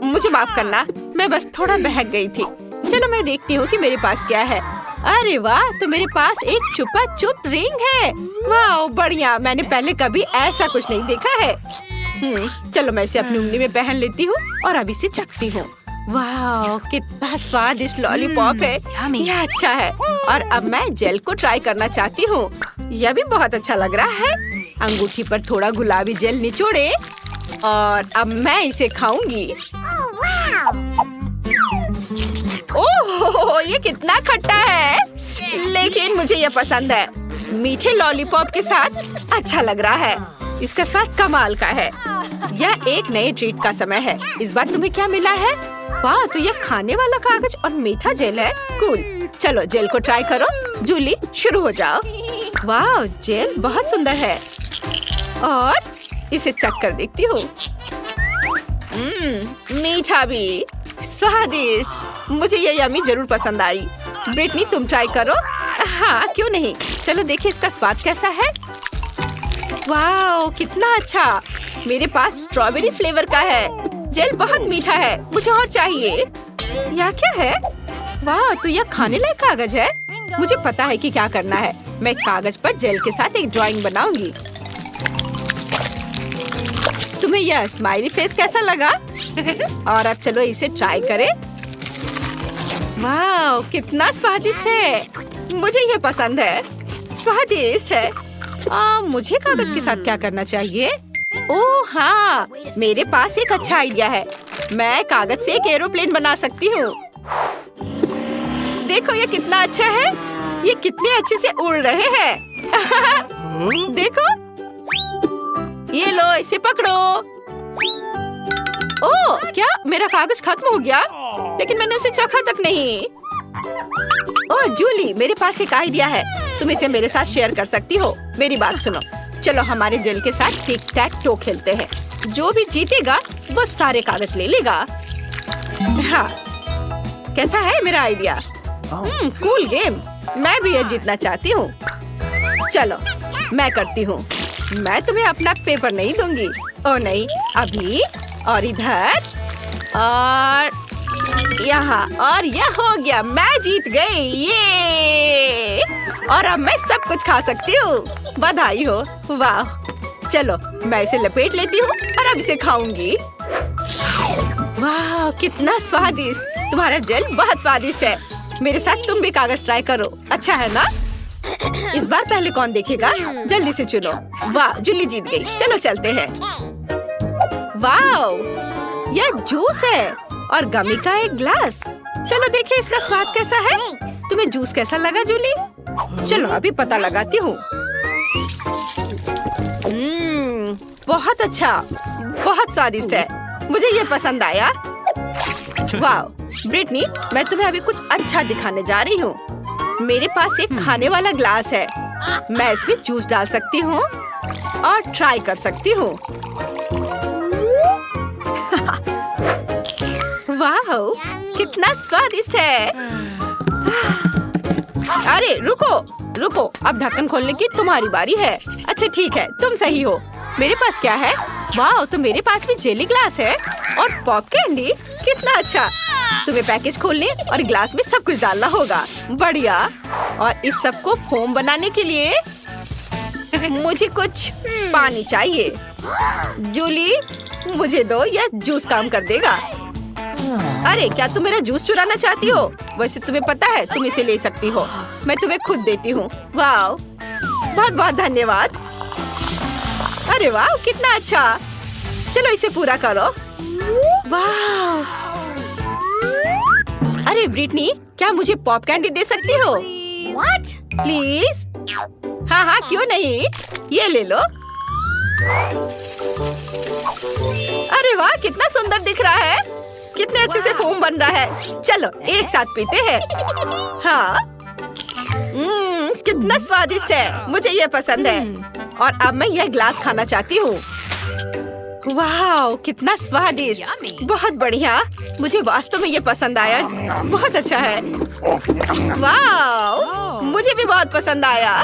A: मुझे माफ करना, मैं बस थोड़ा बहक गई थी। चलो मैं देखती हूँ कि मेरे पास क्या है। अरे वाह, तो मेरे पास एक चुपा चुप रिंग है। वाह, बढ़िया। मैंने पहले कभी ऐसा कुछ नहीं देखा है। चलो मैं इसे अपनी उंगली में पहन लेती हूँ और अब इसे चखती हूँ। वाह, कितना स्वादिष्ट लॉलीपॉप है। यह अच्छा है। और अब मैं जेल को ट्राई करना चाहती हूँ। यह भी बहुत अच्छा लग रहा है। अंगूठी पर थोड़ा गुलाबी जेल निचोड़े और अब मैं इसे खाऊंगी। ओह, ये कितना खट्टा है। लेकिन मुझे ये पसंद है। मीठे लॉलीपॉप के साथ अच्छा लग रहा है। इसका स्वाद कमाल का है। यह एक नए ट्रीट का समय है। इस बार तुम्हें क्या मिला है? वाह, तो यह खाने वाला कागज और मीठा जेल है। कूल। चलो जेल को ट्राई करो। जूली, शुरू हो जाओ। वाह, जेल बहुत सुंदर है और इसे चख कर देखती हूँ। मीठा भी, स्वादिष्ट। मुझे ये यम्मी जरूर पसंद आई। ब्रिटनी, तुम ट्राई करो। हाँ, क्यों नहीं। चलो देखिए इसका स्वाद कैसा है। वाह, कितना अच्छा। मेरे पास स्ट्रॉबेरी फ्लेवर का है। जेल बहुत मीठा है। मुझे और चाहिए। यह क्या है? वाह, तो यह खाने लायक कागज है। मुझे पता है कि क्या करना है। मैं कागज पर जेल के साथ एक ड्राइंग बनाऊंगी। तुम्हें यह स्माइली फेस कैसा लगा? और अब चलो इसे ट्राई करें। वाह, कितना स्वादिष्ट है। मुझे ये पसंद है। स्वादिष्ट है। मुझे कागज के साथ क्या करना चाहिए? ओह हाँ, मेरे पास एक अच्छा आइडिया है। मैं कागज से एक एरोप्लेन बना सकती हूँ। देखो ये कितना अच्छा है। ये कितने अच्छे से उड़ रहे हैं। देखो, ये लो, इसे पकड़ो। ओह, क्या मेरा कागज खत्म हो गया? लेकिन मैंने उसे चखा तक नहीं। ओह जूली, मेरे पास एक आइडिया है। तुम इसे मेरे साथ शेयर कर सकती हो। मेरी बात सुनो। चलो हमारे जेल के साथ टिक टैक टो खेलते हैं। जो भी जीतेगा वो सारे कागज ले लेगा। हाँ, कैसा है मेरा आइडिया? Cool game. मैं भी ये जीतना चाहती हूँ। चलो मैं करती हूँ। मैं तुम्हें अपना पेपर नहीं दूंगी। ओ नहीं, अभी और इधर और यहाँ, और यह हो गया। मैं जीत गई। ये और अब मैं सब कुछ खा सकती हूँ। बधाई हो। वाह, चलो मैं इसे लपेट लेती हूँ और अब इसे खाऊंगी। वाह कितना स्वादिष्ट, तुम्हारा जेल बहुत स्वादिष्ट है। मेरे साथ तुम भी कागज ट्राई करो, अच्छा है ना? इस बार पहले कौन देखेगा? जल्दी से चुनो। वाह जूली जीत गई, चलो चलते हैं। वाह यह जूस है और गमी का एक ग्लास। चलो देखिए इसका स्वाद कैसा है। तुम्हें जूस कैसा लगा जूली? चलो अभी पता लगाती हूँ। बहुत अच्छा, बहुत स्वादिष्ट है, मुझे ये पसंद आया। वाह ब्रिटनी, मैं तुम्हें अभी कुछ अच्छा दिखाने जा रही हूँ। मेरे पास एक खाने वाला ग्लास है, मैं इसमें जूस डाल सकती हूँ और ट्राई कर सकती हूँ। वाह कितना स्वादिष्ट है। अरे रुको रुको, अब ढक्कन खोलने की तुम्हारी बारी है। अच्छा ठीक है, तुम सही हो। मेरे पास क्या है? वाह तो मेरे पास भी जेली ग्लास है और पॉप कैंडी, कितना अच्छा। तुम्हें पैकेज खोलने और ग्लास में सब कुछ डालना होगा। बढ़िया। और इस सब को फोम बनाने के लिए मुझे कुछ पानी चाहिए। जूली मुझे दो, यह जूस काम कर देगा। अरे क्या तुम मेरा जूस चुराना चाहती हो? वैसे तुम्हें पता है तुम इसे ले सकती हो, मैं तुम्हें खुद देती हूँ। वाह बहुत बहुत धन्यवाद। अरे वाह कितना अच्छा, चलो इसे पूरा करो। वाह अरे ब्रिटनी, क्या मुझे पॉप कैंडी दे सकती हो? What? प्लीज। हाँ हाँ क्यों नहीं, ये ले लो। अरे वाह कितना सुंदर दिख रहा है, कितने अच्छे से फोम बन रहा है। चलो एक साथ पीते हैं। हाँ कितना स्वादिष्ट है, मुझे ये पसंद है। और अब मैं यह ग्लास खाना चाहती हूँ। वाह कितना स्वादिष्ट, बहुत बढ़िया, मुझे वास्तव में ये पसंद आया, बहुत अच्छा है। वाह मुझे भी बहुत पसंद आया।